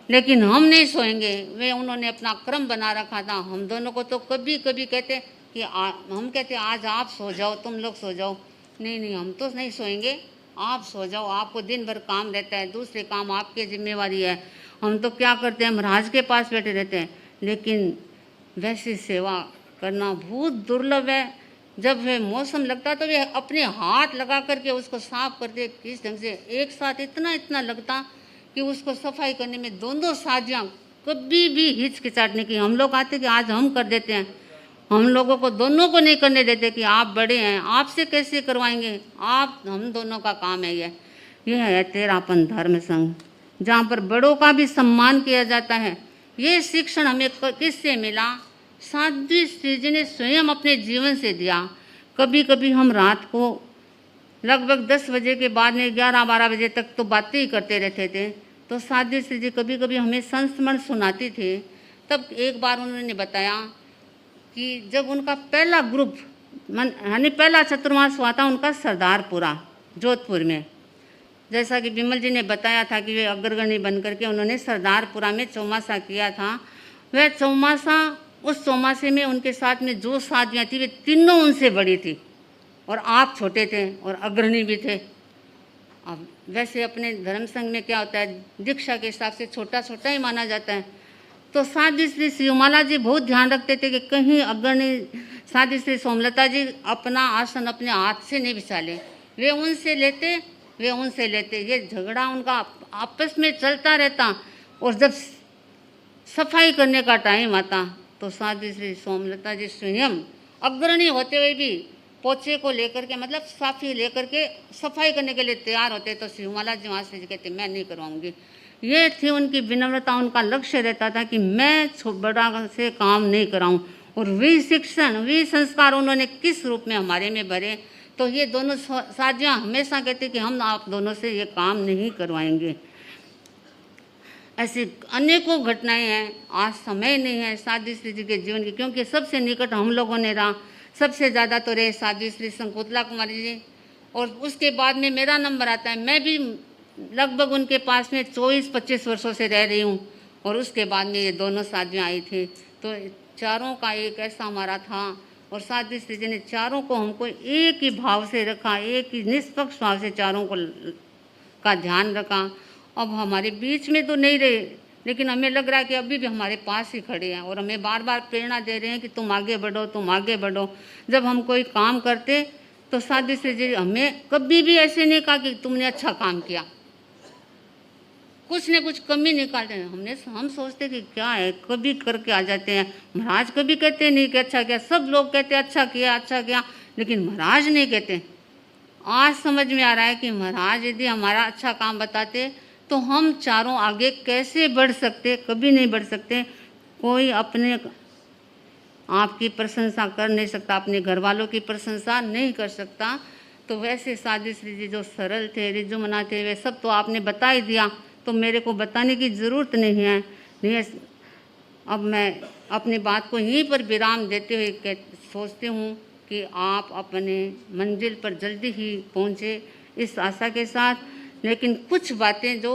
लेकिन हम नहीं सोएंगे। वे उन्होंने अपना क्रम बना रखा था। हम दोनों को तो कभी कभी कहते कि हम कहते आज आप सो जाओ, तुम लोग सो जाओ। नहीं, हम तो नहीं सोएंगे, आप सो जाओ, आपको दिन भर काम रहता है, दूसरे काम आपकी जिम्मेवारी है। हम तो क्या करते हैं, महाराज के पास बैठे रहते हैं। लेकिन वैसी सेवा करना बहुत दुर्लभ है। जब वह मौसम लगता तो वे अपने हाथ लगा करके उसको साफ करते। किस ढंग से एक साथ इतना लगता कि उसको सफाई करने में दोनों साथियाँ कभी भी हिचकिचाट नहीं की। हम लोग आते कि आज हम कर देते हैं, हम लोगों को दोनों को नहीं करने देते कि आप बड़े हैं, आपसे कैसे करवाएंगे, आप हम दोनों का काम है। यह है तेरापन धर्म संघ, जहाँ पर बड़ों का भी सम्मान किया जाता है। ये शिक्षण हमें किससे मिला? साध्वी श्री जी ने स्वयं अपने जीवन से दिया। कभी कभी हम रात को लगभग 10 बजे के बाद में 11-12 बजे तक तो बातें ही करते रहते थे। तो साध्वी श्री जी कभी कभी हमें संस्मरण सुनाती थी। तब एक बार उन्होंने बताया कि जब उनका पहला ग्रुप यानी पहला चतुर्मास हुआ था उनका सरदारपुरा जोधपुर में, जैसा कि विमल जी ने बताया था कि वे अग्रगणी बन करके उन्होंने सरदारपुरा में चौमासा किया था। वह चौमासा, उस चौमासे में उनके साथ में जो साथियाँ थी वे तीनों उनसे बड़ी थी और आप छोटे थे और अग्रणी भी थे। अब वैसे अपने धर्म संघ में क्या होता है, दीक्षा के हिसाब से छोटा छोटा ही माना जाता है। तो साध्वी श्री शिवमाला जी बहुत ध्यान रखते थे कि कहीं अग्रणी साध्वी श्री सोमलता जी अपना आसन अपने हाथ से नहीं बिछा ले। वे उनसे लेते, ये झगड़ा उनका आपस में चलता रहता। और जब सफाई करने का टाइम आता तो साध्वी श्री सोमलता जी स्वयं अग्रणी होते हुए भी पोछे को लेकर के, मतलब साफी लेकर के सफाई करने के लिए तैयार होते। तो शिवमाला जी वहाँ से कहते मैं नहीं करवाऊंगी। ये थी उनकी विनम्रता। उनका लक्ष्य रहता था कि मैं बड़ा से काम नहीं कराऊं। और वे शिक्षण, वे संस्कार उन्होंने किस रूप में हमारे में भरे। तो ये दोनों साथियाँ हमेशा कहते कि हम आप दोनों से ये काम नहीं करवाएंगे। ऐसी अनेकों घटनाएं हैं। आज समय नहीं है साध्वी श्री जी के जीवन की, क्योंकि सबसे निकट हम लोगों ने रहा। सबसे ज़्यादा तो रहे साध्वी श्री शंकुतला कुमारी जी, और उसके बाद में मेरा नंबर आता है। मैं भी लगभग उनके पास में 24-25 वर्षों से रह रही हूँ। और उसके बाद में ये दोनों साथियाँ आई थी। तो चारों का एक ऐसा हमारा था। और साध्वी श्री जी ने चारों को हमको एक ही भाव से रखा, एक ही निष्पक्ष भाव से चारों को का ध्यान रखा। अब हमारे बीच में तो नहीं रहे, लेकिन हमें लग रहा है कि अभी भी हमारे पास ही खड़े हैं और हमें बार बार प्रेरणा दे रहे हैं कि तुम आगे बढ़ो, तुम आगे बढ़ो। जब हम कोई काम करते तो सादी से जी हमें कभी भी ऐसे नहीं कहा कि तुमने अच्छा काम किया, कुछ न कुछ कमी निकालते हैं। हम सोचते कि क्या है, कभी करके आ जाते हैं। महाराज कभी कहते नहीं कि अच्छा किया, सब लोग कहते अच्छा किया अच्छा किया, लेकिन महाराज नहीं कहते। आज समझ में आ रहा है कि महाराज यदि हमारा अच्छा काम बताते तो हम चारों आगे कैसे बढ़ सकते, कभी नहीं बढ़ सकते। कोई अपने आपकी प्रशंसा कर नहीं सकता, अपने घर वालों की प्रशंसा नहीं कर सकता। तो वैसे सादी श्री जी जो सरल थे, रिजुमना थे, वे सब तो आपने बता ही दिया, तो मेरे को बताने की ज़रूरत नहीं है। अब मैं अपनी बात को यहीं पर विराम देते हुए सोचती हूँ कि आप अपने मंजिल पर जल्दी ही पहुँचे, इस आशा के साथ। लेकिन कुछ बातें जो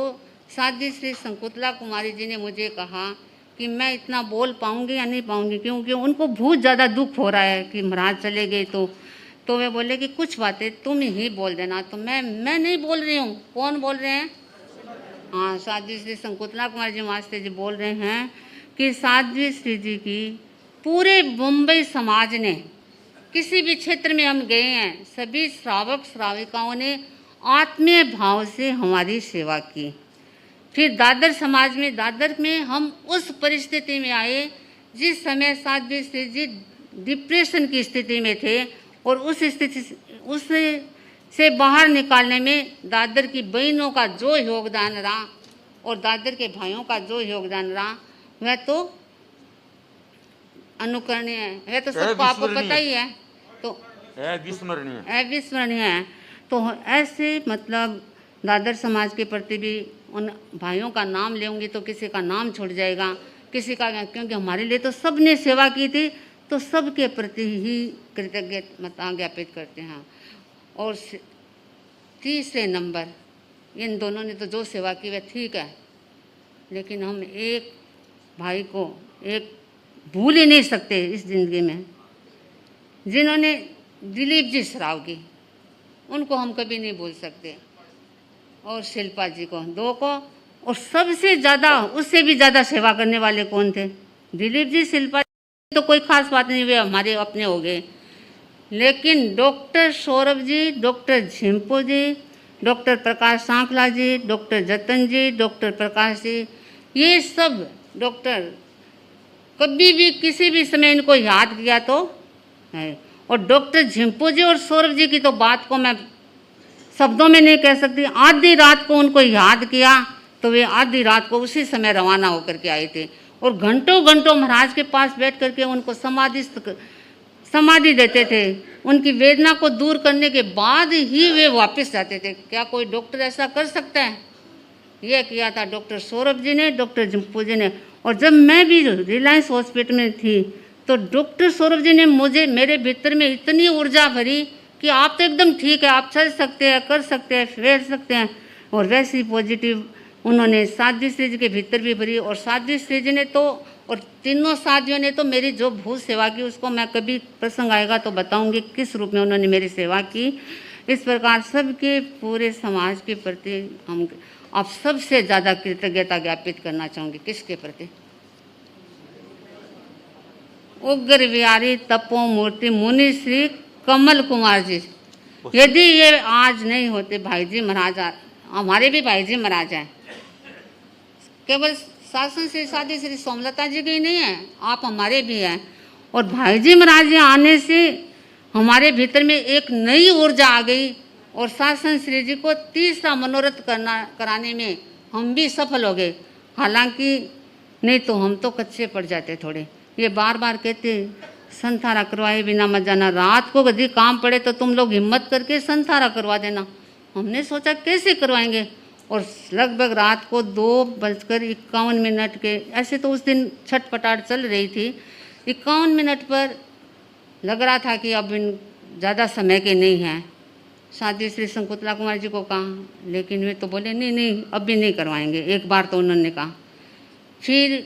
सादी श्री शंकुतला कुमारी जी ने मुझे कहा कि मैं इतना बोल पाऊँगी या नहीं पाऊँगी, क्योंकि उनको बहुत ज़्यादा दुख हो रहा है कि महाराज चले गए। तो वे बोले कि कुछ बातें तुम ही बोल देना। तो मैं नहीं बोल रही हूँ। कौन बोल रहे हैं? हाँ, साध्वी श्री शंकुतला कुमारी जी मास्टर जी बोल रहे हैं कि साध्वी श्री जी की पूरे मुंबई समाज ने, किसी भी क्षेत्र में हम गए हैं, सभी श्रावक श्राविकाओं ने आत्मीय भाव से हमारी सेवा की। फिर दादर समाज में, दादर में हम उस परिस्थिति में आए जिस समय साध्वी श्री जी डिप्रेशन की स्थिति में थे, और उस स्थिति से बाहर निकालने में दादर की बहनों का जो योगदान रहा और दादर के भाइयों का जो योगदान रहा, वह तो अनुकरणीय है, वह तो सबको आपको पता ही है। तो अविस्मरणीय है। तो ऐसे मतलब दादर समाज के प्रति भी उन भाइयों का नाम लेंगे तो किसी का नाम छूट जाएगा, किसी का, क्योंकि हमारे लिए तो सब ने सेवा की थी, तो सबके प्रति ही कृतज्ञता ज्ञापित करते हैं। और तीसरे नंबर, इन दोनों ने तो जो सेवा की वह ठीक है, लेकिन हम एक भाई को एक भूल ही नहीं सकते इस ज़िंदगी में, जिन्होंने दिलीप जी सराव की, उनको हम कभी नहीं भूल सकते। और शिल्पा जी को, दो को। और सबसे ज़्यादा, उससे भी ज़्यादा सेवा करने वाले कौन थे? दिलीप जी, शिल्पा जी तो कोई खास बात नहीं, वे हमारे अपने हो गए। लेकिन डॉक्टर सौरभ जी, डॉक्टर झिम्पू जी, डॉक्टर प्रकाश सांखला जी, डॉक्टर जतन जी, डॉक्टर प्रकाश जी, ये सब डॉक्टर कभी भी किसी भी समय इनको याद किया तो है। और डॉक्टर झिम्पू जी और सौरभ जी की तो बात को मैं शब्दों में नहीं कह सकती। आधी रात को उनको याद किया तो वे आधी रात को उसी समय रवाना होकर के आए थे, और घंटों घंटों महाराज के पास बैठ करके उनको समाधि देते थे। उनकी वेदना को दूर करने के बाद ही वे वापस जाते थे। क्या कोई डॉक्टर ऐसा कर सकता है? यह किया था डॉक्टर सौरभ जी ने, डॉक्टर झिम्पू जी ने। और जब मैं भी रिलायंस हॉस्पिटल में थी तो डॉक्टर सौरभ जी ने मुझे, मेरे भीतर में इतनी ऊर्जा भरी कि आप तो एकदम ठीक है, आप चल सकते हैं, कर सकते हैं, बैठ सकते हैं। और वैसी पॉजिटिव उन्होंने साध्वी श्री जी के भीतर भी भरी। और साध्वी श्री जी ने तो, और तीनों साधियों ने तो मेरी जो भूत सेवा की, उसको मैं कभी प्रसंग आएगा तो बताऊंगी किस रूप में उन्होंने मेरी सेवा की। इस प्रकार सबके पूरे समाज के प्रति हम आप सबसे ज़्यादा कृतज्ञता ज्ञापित करना चाहूँगी। किसके प्रति? उग्र विहारी तपो मूर्ति मुनि श्री कमल कुमार जी। यदि ये आज नहीं होते, भाई जी महाराज, हमारे भी भाई जी महाराज हैं, केवल शासन श्री साध्वी श्री सोमलता जी की नहीं है, आप हमारे भी हैं। और भाई जी महाराज जी आने से हमारे भीतर में एक नई ऊर्जा आ गई, और शासन श्री जी को तीसरा मनोरथ कराने में हम भी सफल हो गए। हालांकि नहीं तो हम तो कच्चे पड़ जाते थोड़े। ये बार बार कहते संथारा करवाए बिना मत जाना, रात को यदि काम पड़े तो तुम लोग हिम्मत करके संथारा करवा देना। हमने सोचा कैसे करवाएंगे, और लगभग रात को 2:51 के, ऐसे तो उस दिन छटपटाट चल रही थी, 51 मिनट पर लग रहा था कि अब ज़्यादा समय के नहीं हैं। साध्वी श्री शंकुतला कुमार जी को कहा, लेकिन वे तो बोले नहीं अभी नहीं करवाएंगे। एक बार तो उन्होंने कहा, फिर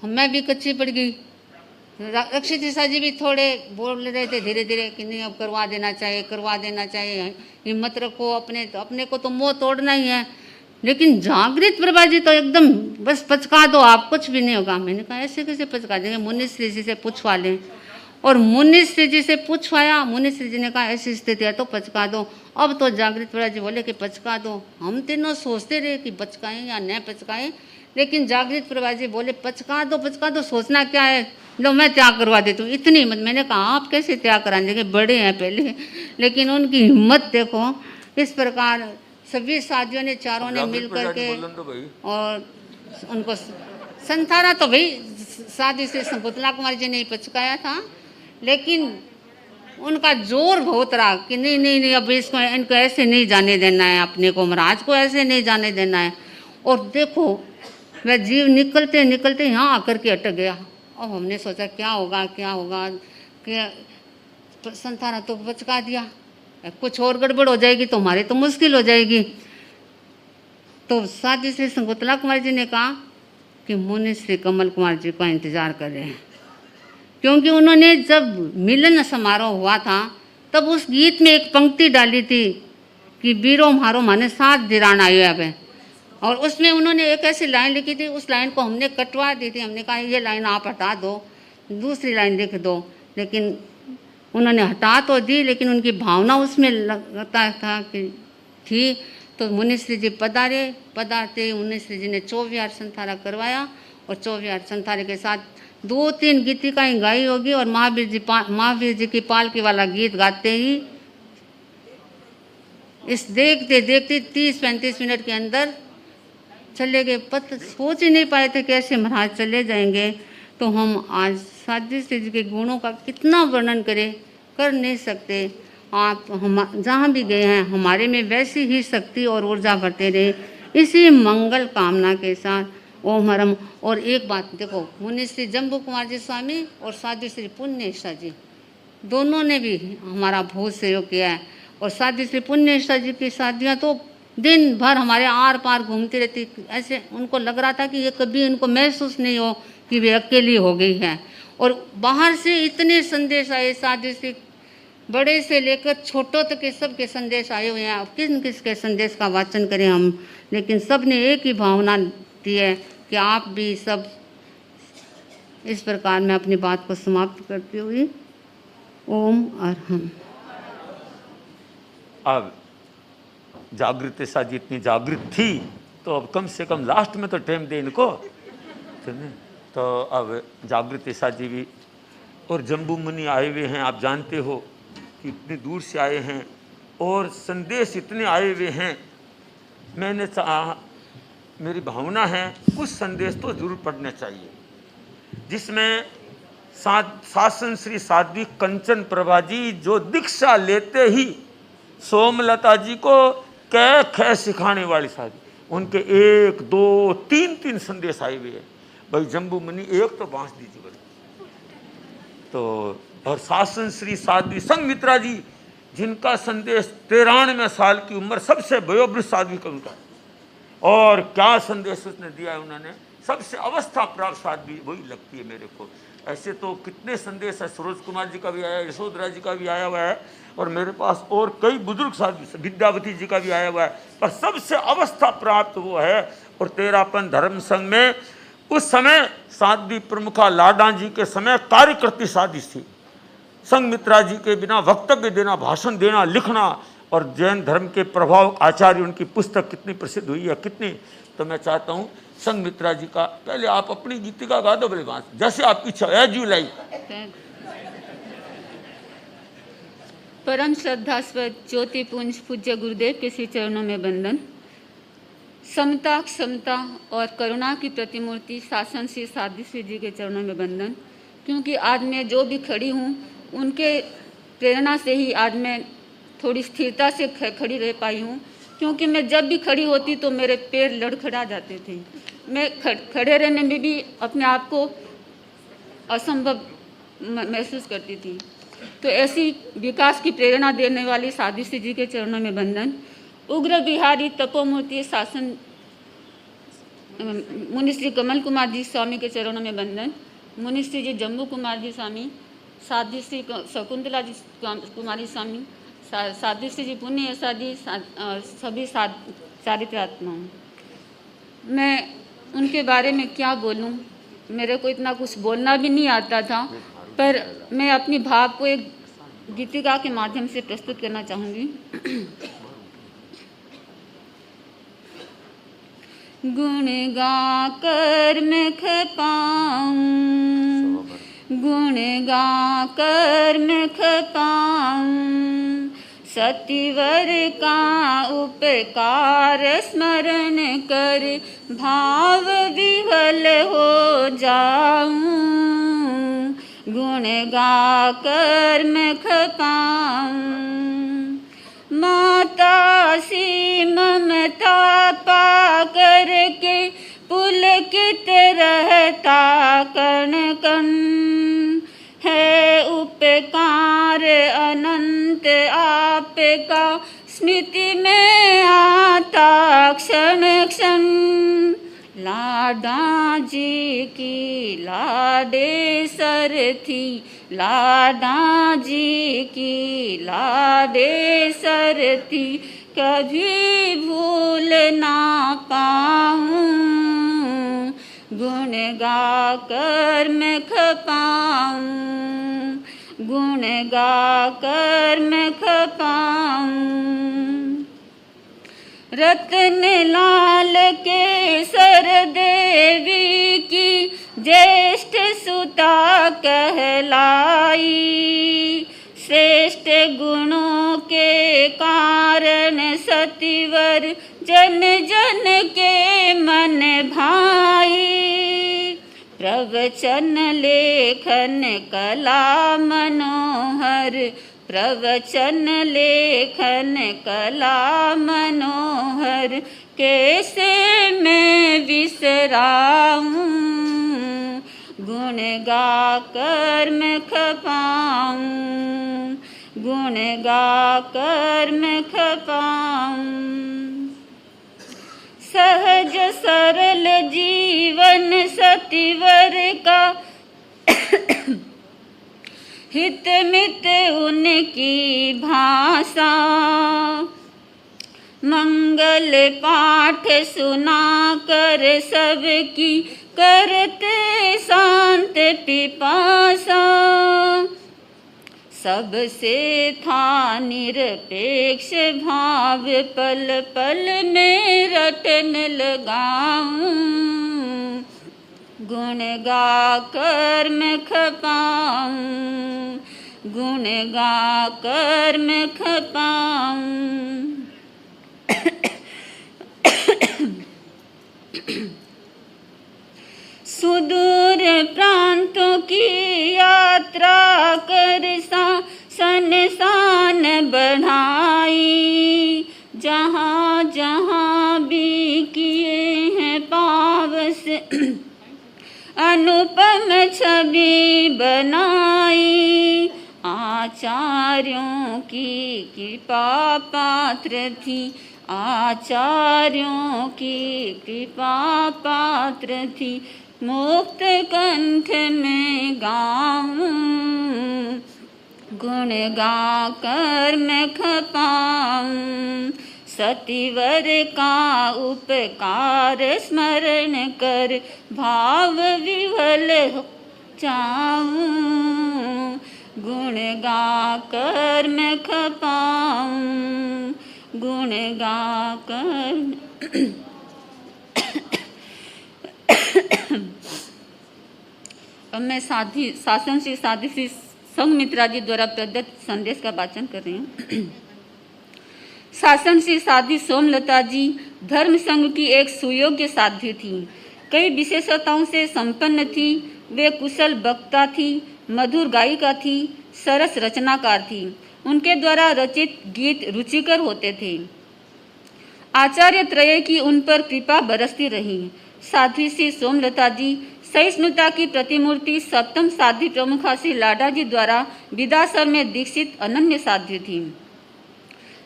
मैं भी कच्ची पड़ गई। रक्षित ईसा जी भी थोड़े बोल रहे थे धीरे धीरे कि नहीं अब करवा देना चाहिए, करवा देना चाहिए, हिम्मत रखो, अपने को तो मुँह तोड़ना ही है। लेकिन जागृत प्रभा जी तो एकदम बस पचका दो आप, कुछ भी नहीं होगा। मैंने कहा ऐसे कैसे पचका देंगे, मुनिश्री जी से पूछवा लें। और मुनिश्री जी से पूछवाया, मुनिश्री जी ने कहा ऐसी स्थिति है तो पचका दो। अब तो जागृत प्रभा जी बोले कि पचका दो। हम तीनों सोचते रहे कि पचकाएं या न पचकाएं, लेकिन जागृत प्रभा जी बोले पचका दो, सोचना क्या है, लो मैं त्याग करवा देती हूँ। इतनी हिम्मत। मैंने कहा आप कैसे त्याग करा देंगे, बड़े हैं पहले, लेकिन उनकी हिम्मत देखो। इस प्रकार सभी साथियों ने, चारों ने मिल करके, और उनको संथारा तो भाई साधी से शकुंतला कुमारी जी ने पचकाया था, लेकिन उनका जोर बहुत रहा कि नहीं नहीं नहीं, अब इनको ऐसे नहीं जाने देना है, अपने को महाराज को ऐसे नहीं जाने देना है। और देखो वह जीव निकलते निकलते यहाँ आकर के अटक गया। अब हमने सोचा क्या होगा कि संथारा तो पचका दिया, कुछ और गड़बड़ हो जाएगी तो हमारे तो मुश्किल हो जाएगी। तो साधी श्री शकुंतला कुमारी जी ने कहा कि मुनि श्री कमल कुमार जी का इंतजार कर रहे हैं, क्योंकि उन्होंने जब मिलन समारोह हुआ था तब उस गीत में एक पंक्ति डाली थी कि बीरो म्हारो माने साथ दिरान आयो अब, और उसमें उन्होंने एक ऐसी लाइन लिखी थी, उस लाइन को हमने कटवा दी थी। हमने कहा ये लाइन आप हटा दो, दूसरी लाइन लिख दो, लेकिन उन्होंने हटा तो दी, लेकिन उनकी भावना उसमें लगता था कि थी। तो मुनिश्री जी पधारते मुनिश्री जी ने 24 संथारा करवाया, और 24 संथारे के साथ 2-3 गीतिकाएँ गाई होगी, और महावीर जी की पालकी वाला गीत गाते ही इस देखते देखते 30-35 मिनट के अंदर चले गए। सोच ही नहीं पाए थे कैसे महाराज चले जाएंगे। तो हम आज साधी श्री जी के गुणों का कितना वर्णन करें, कर नहीं सकते। आप हम जहाँ भी गए हैं हमारे में वैसी ही शक्ति और ऊर्जा भरते रहे, इसी मंगल कामना के साथ ओम हरम। और एक बात देखो, मुनि श्री जम्बू कुमार जी स्वामी और साधु श्री पुण्येश्वर जी दोनों ने भी हमारा बहुत सहयोग किया है। और साधु श्री पुण्येश्वर जी की शादियाँ तो दिन भर हमारे आर पार घूमती रहती, ऐसे उनको लग रहा था कि ये कभी उनको महसूस नहीं हो कि वे अकेली हो गई हैं। और बाहर से इतने संदेश आए, साधु श्री बड़े से लेकर छोटों तक के सब के संदेश आए हुए हैं। अब किन किस के संदेश का वाचन करें हम, लेकिन सब ने एक ही भावना दी है कि आप भी सब। इस प्रकार मैं अपनी बात को समाप्त करती हुई ओम अरहम। अब जागृत साजी इतनी जागृत थी तो अब कम से कम लास्ट में तो टाइम दे इनको। तो अब जागृत साजी भी और जम्बू मुनि आए हुए हैं, आप जानते हो कि इतनी दूर से आए हैं और संदेश इतने आए हुए हैं। मैंने चाहा, मेरी भावना है कुछ संदेश तो जरूर पढ़ने चाहिए, जिसमें शासन श्री साध्वी कंचन प्रभा जी जो दीक्षा लेते ही सोमलता जी को कै खे सिखाने वाली साध्वी, उनके 1, 2, 3 संदेश आए हुए हैं। भाई जम्बू मुनि एक तो बांस दीजिए बोले तो। और शासन श्री साध्वी संघमित्रा जी जिनका संदेश 93 साल की उम्र, सबसे वयोवृद्ध साध्वी का उनका, और क्या संदेश उसने दिया है उन्होंने। सबसे अवस्था प्राप्त साध्वी वही लगती है मेरे को। ऐसे तो कितने संदेश है, सरोज कुमार जी का भी आया है, यशोधरा जी का भी आया हुआ है, और मेरे पास और कई बुजुर्ग साध्वी, विद्यावती जी का भी आया हुआ है, पर सबसे अवस्था प्राप्त वो है। और 13पन धर्म संघ में उस समय साध्वी प्रमुखा लाडा जी के समय कार्यकर्ती साध्वी थी। संघमित्रा जी के बिना वक्तव्य देना, भाषण देना, लिखना, और जैन धर्म के प्रभाव आचार्य, उनकी पुस्तक कितनी प्रसिद्ध हुई है, कितनी। तो मैं चाहता हूँ संघमित्रा जी का पहले आप अपनी गीतिका गा दो, बोले बात जैसे आपकी इच्छा, एज यू लाइक। परम श्रद्धास्पद ज्योतिपुंज पूज्य गुरुदेव के श्री चरणों में वंदन। समता, क्षमता और करुणा की प्रतिमूर्ति शासन श्री साध्वी श्री जी के चरणों में वंदन। क्योंकि आज मैं जो भी खड़ी हूँ उनके प्रेरणा से ही आज मैं थोड़ी स्थिरता से खड़ी रह पाई हूँ। क्योंकि मैं जब भी खड़ी होती तो मेरे पैर लड़खड़ा जाते थे। मैं खड़े रहने में भी अपने आप को असंभव महसूस करती थी। तो ऐसी विकास की प्रेरणा देने वाली साध्वी श्री जी के चरणों में वंदन। उग्र बिहारी तपोमूर्ति शासन मुनि श्री कमल कुमार जी स्वामी के चरणों में वंदन। मुनि श्री जी जम्बू कुमार जी स्वामी, साध्वी श्री शकुंतला जी कुमारी स्वामी, साध्वी श्री जी पुण्य जी, सभी चारित्रात्माओं मैं उनके बारे में क्या बोलूं, मेरे को इतना कुछ बोलना भी नहीं आता था, पर मैं अपनी भाव को एक गीतिका के माध्यम से प्रस्तुत करना चाहूँगी। गुण गा कर मैं खपाऊं, गुण गा कर मैं खपाऊं, सतिवर का उपकार स्मरण कर भाव विह्वल हो जाऊं, गुण गा कर मैं खपाऊं। माता सी ममता पा करके पुलकित रहता कण कण, है उपकार अनंत आपका स्मृति में आता क्षण क्षण। लाडा जी की लाडेसर थी, लाडा जी की लाडेसर थी, कभी भूल ना पाऊं, गुण गा कर मैं खपाऊं, गुण गा कर मैं खपाऊं। रत्न लाल केसर देवी की ज्येष्ठ सुता कहलाई, श्रेष्ठ गुणों के कारण सतिवर जन जन के मन भाई, प्रवचन लेखन कला मनोहर, प्रवचन लेखन कला मनोहर, कैसे मैं विसराऊं, गुण गा कर मैं खपाऊं, गुण गा कर मैं खपाऊं। सहज सरल जीवन सतिवर का हित मित उनकी भाषा, मंगल पाठ सुना कर सबकी करते शांत पिपासा, सबसे था निरपेक्ष भाव पल पल में रटन लगाऊं, गुण गा कर मैं खपाऊं, गुण गा कर मैं खपाऊं। सुदूर प्रांतों की यात्रा कर सन बढ़ाई, जहाँ जहाँ भी किए हैं पावस अनुपम छवि बनाई, आचार्यों की कृपा पात्र थी, आचार्यों की कृपा पात्र थी, मुक्त कंठ में गाऊं, गुण गा कर मैं खपाऊं, सतिवर का उपकार स्मरण कर भाव विह्वल हो जाऊं, गुण गा कर मैं खपाऊं, गुण गा कर। अब मैं शासन श्री साध्वी श्री संघमित्रा जी द्वारा प्रदत्त संदेश का वाचन कर रही हूँ। शासन श्री साध्वी सोमलता जी धर्म संघ की एक सुयोग्य साध्वी थी, कई विशेषताओं से संपन्न थी। वे कुशल वक्ता थी, मधुर गायिका थी, सरस रचनाकार थी। उनके द्वारा रचित गीत रुचिकर होते थे। आचार्य त्रय की उन पर कृपा बरसती रही। साध्वी श्री सोमलता जी सहिष्णुता की प्रतिमूर्ति सप्तम साध्वी प्रमुखा श्री लाडा जी द्वारा विदासर में दीक्षित अनन्य साध्वी थी।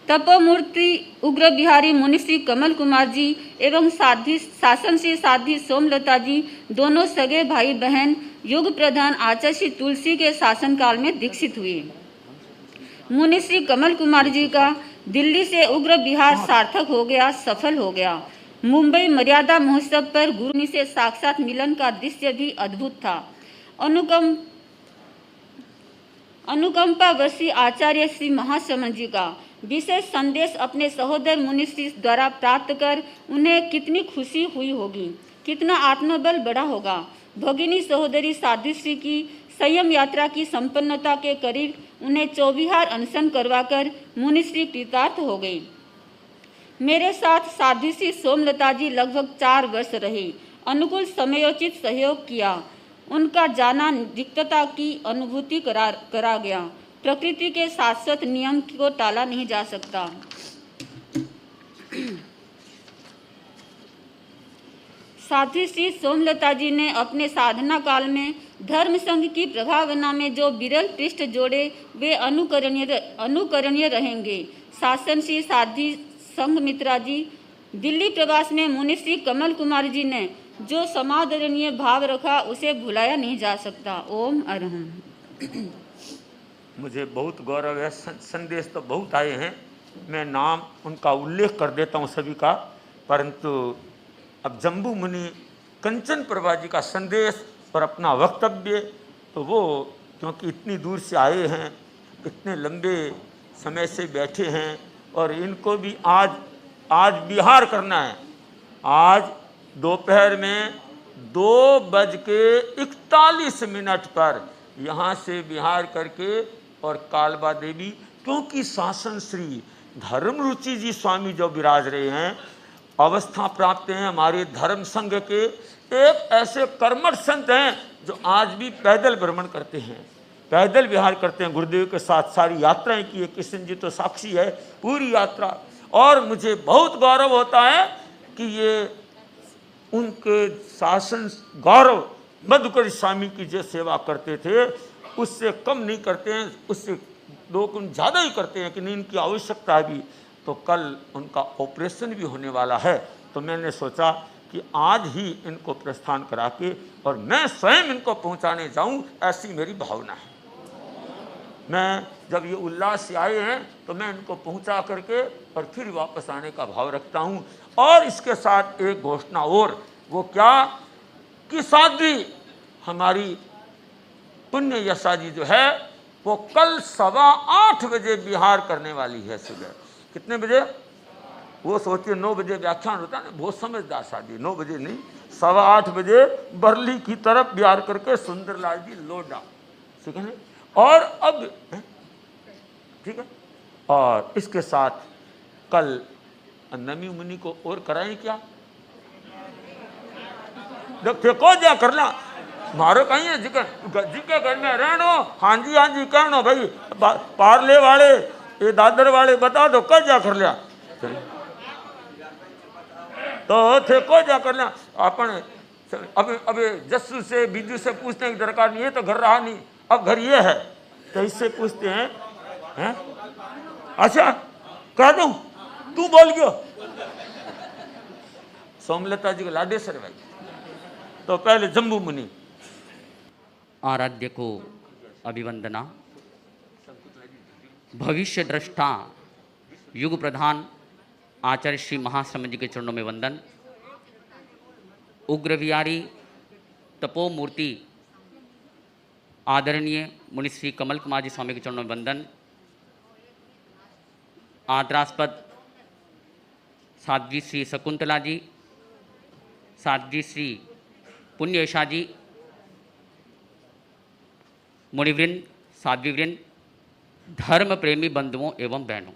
तपोमूर्ति उग्र बिहारी मुनि श्री कमल कुमार जी एवं शासन श्री साध्वी सोमलता जी दोनों सगे भाई बहन युग प्रधान आचार्य श्री तुलसी के शासनकाल में दीक्षित हुए। मुनि श्री कमल कुमार जी का दिल्ली से उग्र बिहार सार्थक हो गया, सफल हो गया। मुंबई मर्यादा महोत्सव पर गुरु से साक्षात मिलन का दृश्य भी अद्भुत था। अनुकंपावशी आचार्य श्री महाश्रमण जी का विशेष संदेश अपने सहोदर मुनिश्री द्वारा प्राप्त कर उन्हें कितनी खुशी हुई होगी, कितना आत्मबल बढ़ा होगा। भगिनी सहोदरी साध्वीश्री की संयम यात्रा की संपन्नता के करीब उन्हें चौबिहार अनशन करवाकर मुनिश्री कृतार्थ हो गई। मेरे साथ साध्वीश्री सोमलता जी लगभग 4 वर्ष रही, अनुकूल समयोचित सहयोग किया। उनका जाना रिक्तता की अनुभूति करा गया। प्रकृति के शाश्वत नियम को टाला नहीं जा सकता। साध्वी श्री सोमलता जी ने अपने साधना काल में धर्म संघ की प्रभावना में जो विरल पृष्ठ जोड़े वे अनुकरणीय रहेंगे। शासन श्री साध्वी संघ मित्रा जी, दिल्ली प्रवास में मुनिश्री कमल कुमार जी ने जो समादरणीय भाव रखा उसे भुलाया नहीं जा सकता। ओम अरहम। मुझे बहुत गौरव है, संदेश तो बहुत आए हैं, मैं नाम उनका उल्लेख कर देता हूँ सभी का, परंतु अब जम्बू मुनि कंचन प्रभा जी का संदेश और अपना वक्तव्य, तो वो क्योंकि इतनी दूर से आए हैं, इतने लंबे समय से बैठे हैं और इनको भी आज बिहार करना है। आज दोपहर में 2:41 पर यहाँ से बिहार करके और कालबा देवी, क्योंकि शासन श्री धर्म रुचि जी स्वामी जो विराज रहे हैं, अवस्था प्राप्त हैं, हमारे धर्म संघ के एक ऐसे कर्मठ संत हैं जो आज भी पैदल भ्रमण करते हैं, पैदल विहार करते हैं, गुरुदेव के साथ सारी यात्राएं की है। किशन जी तो साक्षी है पूरी यात्रा। और मुझे बहुत गौरव होता है कि ये उनके शासन गौरव मधुकर स्वामी की जो सेवा करते थे उससे कम नहीं करते हैं, उससे 2 गुण ज़्यादा ही करते हैं कि नहीं, इनकी आवश्यकता है भी। तो कल उनका ऑपरेशन भी होने वाला है, तो मैंने सोचा कि आज ही इनको प्रस्थान करा के और मैं स्वयं इनको पहुंचाने जाऊं, ऐसी मेरी भावना है। मैं जब ये उल्लास से आए हैं तो मैं इनको पहुंचा करके और फिर वापस आने का भाव रखता हूं। और इसके साथ एक घोषणा और, वो क्या कि साध्वी हमारी पुण्य यशा जी जो है वो कल 8:15 बजे बिहार करने वाली है। सुबह कितने बजे? वो सोचिए 9 बजे व्याख्यान होता है ना, बहुत समझदार शादी, 9 बजे नहीं, 8:15 बजे बरली की तरफ बिहार करके सुंदरलाल जी लोडा, ठीक है। और अब ठीक है, और इसके साथ कल नमी मुनि को और कराएं क्या? देखो जा करना मारो कहीं है जिके घर में रहनो, हाँ जी कहनो भाई, पार्ले वाले ये दादर वाले बता दो कल जा कर लिया, तो थे को जा कर लिया। अपन अब जस्सू से बिजू से पूछने की दरकार नहीं है, तो घर रहा नहीं, अब घर ये है, तो इससे पूछते हैं? अच्छा कह दूं, तू बोल गयो। सोमलता जी के लाडेसर भाई। तो पहले जम्बू मुनि आराध्य को अभिवंदना, भविष्य दृष्टा युग प्रधान आचार्य श्री महाश्रमण जी के चरणों में वंदन, उग्र विहारी तपोमूर्ति आदरणीय मुनिश्री कमल कुमार जी स्वामी के चरणों में वंदन, आदरास्पद साध्वी श्री शकुंतला जी, साध्वी श्री पुण्यशा जी, मुनिवृंद, साध्वीवृंद, धर्म प्रेमी बंधुओं एवं बहनों,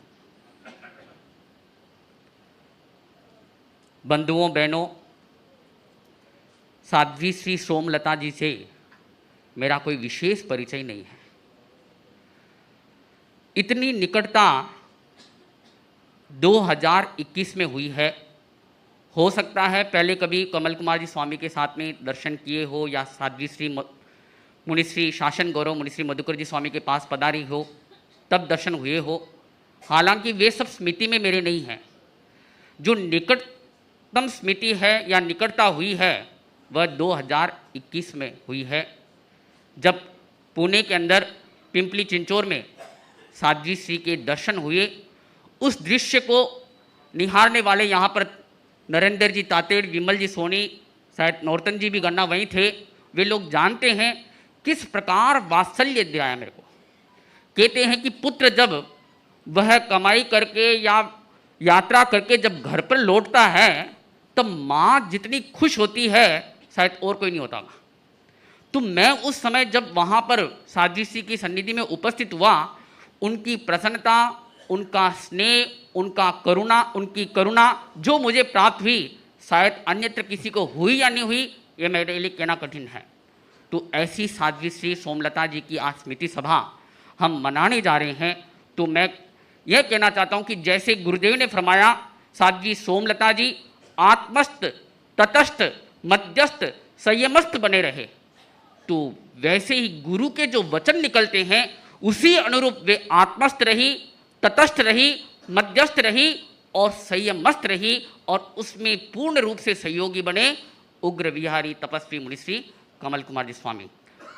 साध्वी श्री सोमलता जी से मेरा कोई विशेष परिचय नहीं है। इतनी निकटता 2021 में हुई है। हो सकता है पहले कभी कमल कुमार जी स्वामी के साथ में दर्शन किए हो, या साध्वी श्री मुनिश्री शासन गौरव मुनिश्री मधुकर जी स्वामी के पास पधारी हो, तब दर्शन हुए हो। हालांकि वे सब स्मृति में मेरे नहीं हैं। जो निकटतम स्मृति है या निकटता हुई है वह 2021 में हुई है, जब पुणे के अंदर पिंपली चिंचोर में साध्वी श्री के दर्शन हुए। उस दृश्य को निहारने वाले यहाँ पर नरेंद्र जी तातेड़, विमल जी सोनी, शायद नौरतन जी भी गन्ना वहीं थे, वे लोग जानते हैं किस प्रकार वात्सल्य दिलाया मेरे को। कहते हैं कि पुत्र जब वह कमाई करके या यात्रा करके जब घर पर लौटता है तब माँ जितनी खुश होती है शायद और कोई नहीं होता। तो मैं उस समय जब वहाँ पर साध्वी श्री की सन्निधि में उपस्थित हुआ, उनकी प्रसन्नता, उनका स्नेह, उनकी करुणा जो मुझे प्राप्त हुई, शायद अन्यत्र किसी को हुई या नहीं हुई, ये मेरे लिए कहना कठिन है। तो ऐसी साध्वी श्री सोमलता जी की आज स्मृति सभा हम मनाने जा रहे हैं। तो मैं यह कहना चाहता हूँ कि जैसे गुरुदेव ने फरमाया साध्वी सोमलता जी आत्मस्थ, तटस्थ, मध्यस्थ, संयमस्थ बने रहे, तो वैसे ही गुरु के जो वचन निकलते हैं उसी अनुरूप वे आत्मस्थ रही, तटस्थ रही, मध्यस्थ रही और संयमस्थ रही, और उसमें पूर्ण रूप से सहयोगी बने उग्र विहारी तपस्वी मुनिश्री कमल कुमार जी स्वामी।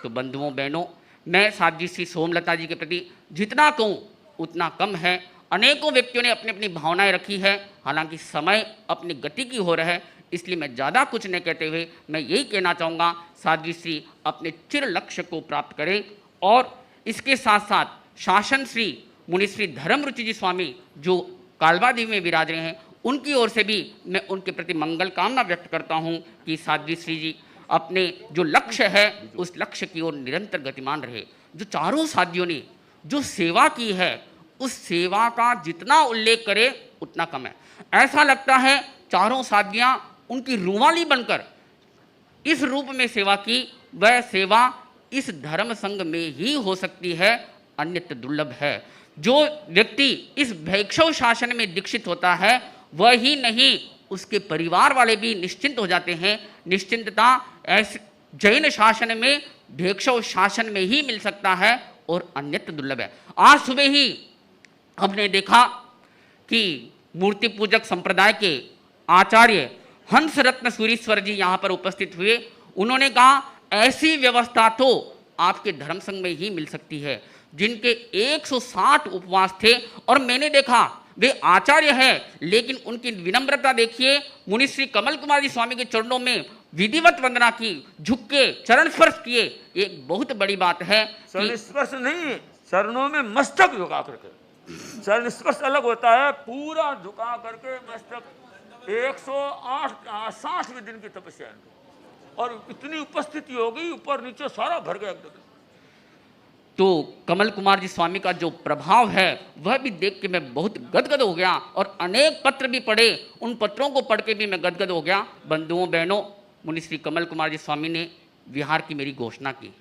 तो बंधुओं बहनों, मैं साध्वी श्री सोमलता जी के प्रति जितना कहूँ उतना कम है। अनेकों व्यक्तियों ने अपनी अपनी भावनाएं रखी है, हालांकि समय अपनी गति की हो रहा है, इसलिए मैं ज़्यादा कुछ नहीं कहते हुए मैं यही कहना चाहूँगा, साध्वी श्री अपने चिर लक्ष्य को प्राप्त करें। और इसके साथ साथ शासन श्री मुनिश्री धर्मरुचि जी स्वामी जो कालबादेवी में विराज रहे हैं, उनकी ओर से भी मैं उनके प्रति मंगल कामना व्यक्त करता हूँ कि साध्वी श्री जी अपने जो लक्ष्य है उस लक्ष्य की ओर निरंतर गतिमान रहे। जो चारों साधियों ने जो सेवा की है उस सेवा का जितना उल्लेख करे उतना कम है। ऐसा लगता है चारों साधियाँ उनकी रूमाली बनकर इस रूप में सेवा की, वह सेवा इस धर्म संघ में ही हो सकती है, अन्यत्र दुर्लभ है। जो व्यक्ति इस भैक्षव शासन में दीक्षित होता है वह ही नहीं, उसके परिवार वाले भी निश्चिंत हो जाते हैं। निश्चिंतता ऐसे जैन शासन में, भैक्षव शासन में ही मिल सकता है और अन्यत्र दुर्लभ है। आज सुबह ही हमने देखा कि मूर्ति पूजक संप्रदाय के आचार्य हंस रत्न सूरीश्वर जी यहाँ पर उपस्थित हुए। उन्होंने कहा ऐसी व्यवस्था तो आपके धर्म संघ में ही मिल सकती है, जिनके 160 उपवास थे। और मैंने देखा वे आचार्य हैं, लेकिन उनकी विनम्रता देखिए। मुनिश्री कमल कुमार जी स्वामी के चरणों में विधिवत वंदना की, झुक के चरण स्पर्श किए। एक बहुत बड़ी बात है। चरण स्पर्श नहीं, चरणों में मस्तक झुका करके। चरण स्पर्श अलग होता है, पूरा झुका करके मस्तक। 160वें दिन की तपस्या और इतनी उपस्थिति हो गई, ऊपर नीचे सारा भर गया एकदम। तो कमल कुमार जी स्वामी का जो प्रभाव है वह भी देख के मैं बहुत गदगद हो गया, और अनेक पत्र भी पढ़े, उन पत्रों को पढ़ के भी मैं गदगद हो गया। बंधुओं बहनों, मुनिश्री कमल कुमार जी स्वामी ने विहार की मेरी घोषणा की।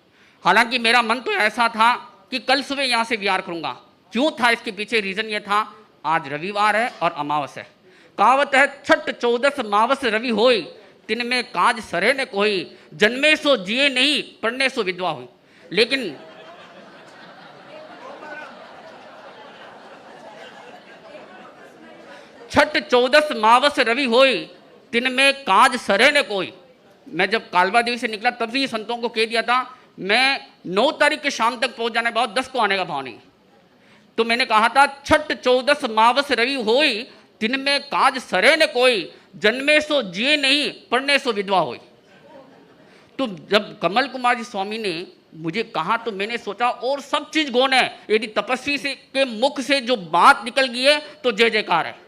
हालांकि मेरा मन तो ऐसा था कि कल सुबह यहाँ से विहार करूँगा। क्यों था इसके पीछे रीज़न ये था, आज रविवार है और अमावस है। कहावत है छठ 14 मावस रवि होई, तिन में काज सरे न कोई, जन्मे सो जिए नहीं, पढ़ने सो विधवा हुई। लेकिन छठ 14 मावस रवि होई, तिन में काज सरे न कोई। मैं जब कालबादेवी से निकला तब भी संतों को कह दिया था मैं 9 तारीख के शाम तक पहुंच जाने बाद 10 को आने का भाव नहीं। तो मैंने कहा था छठ 14 मावस रवि होई, तिन में काज सरे न कोई, जन्मे सो जिए नहीं, पढ़ने सो विधवा होई। तो जब कमल कुमार जी स्वामी ने मुझे कहा तो मैंने सोचा और सब चीज गौण है, यदि तपस्वी से के मुख से जो बात निकल गई है तो जय जयकार है।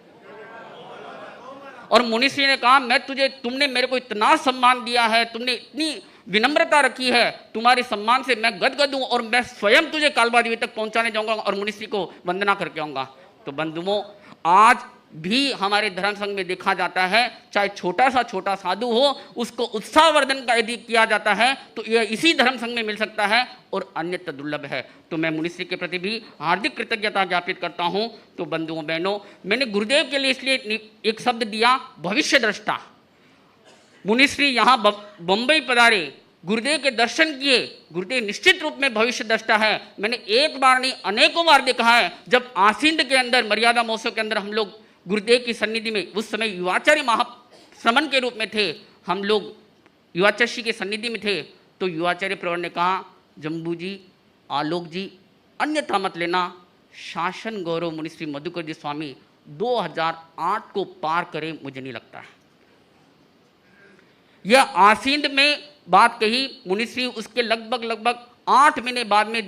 और मुनिश्री ने कहा मैं तुमने मेरे को इतना सम्मान दिया है, तुमने इतनी विनम्रता रखी है, तुम्हारे सम्मान से मैं गदगद हूँ और मैं स्वयं तुझे कालबादेवी तक पहुँचाने जाऊँगा और मुनिश्री को वंदना करके आऊँगा। तो बंधुओं, आज भी हमारे धर्म संघ में देखा जाता है, चाहे छोटा साधु हो, उसको उत्साहवर्धन का यदि किया जाता है तो यह इसी धर्म संघ में मिल सकता है और अन्यत्र दुर्लभ है। तो मैं मुनिश्री के प्रति भी हार्दिक कृतज्ञता ज्ञापित करता हूँ। तो बंधुओं बहनों, मैंने गुरुदेव के लिए इसलिए एक शब्द दिया, भविष्य दृष्टा। मुनिश्री यहाँ बम्बई पधारे, गुरुदेव के दर्शन किए। गुरुदेव निश्चित रूप में भविष्य दृष्टा है। मैंने एक बार नहीं अनेकों बार देखा है, जब आसीन के अंदर मर्यादा महोत्सव के अंदर हम लोग गुरुदेव की सन्निधि में, उस समय युवाचार्य महाश्रमण के रूप में थे, हम लोग युवाचार्य की सन्निधि में थे, तो युवाचार्य प्रवर ने कहा जम्बू जी, आलोक जी, अन्यथा मत लेना, शासन गौरव मुनिश्री मधुकर जी स्वामी 2008 को पार करें मुझे नहीं लगता है। यह आसीन में बात कही मुनिश्री, उसके लगभग 8 महीने बाद में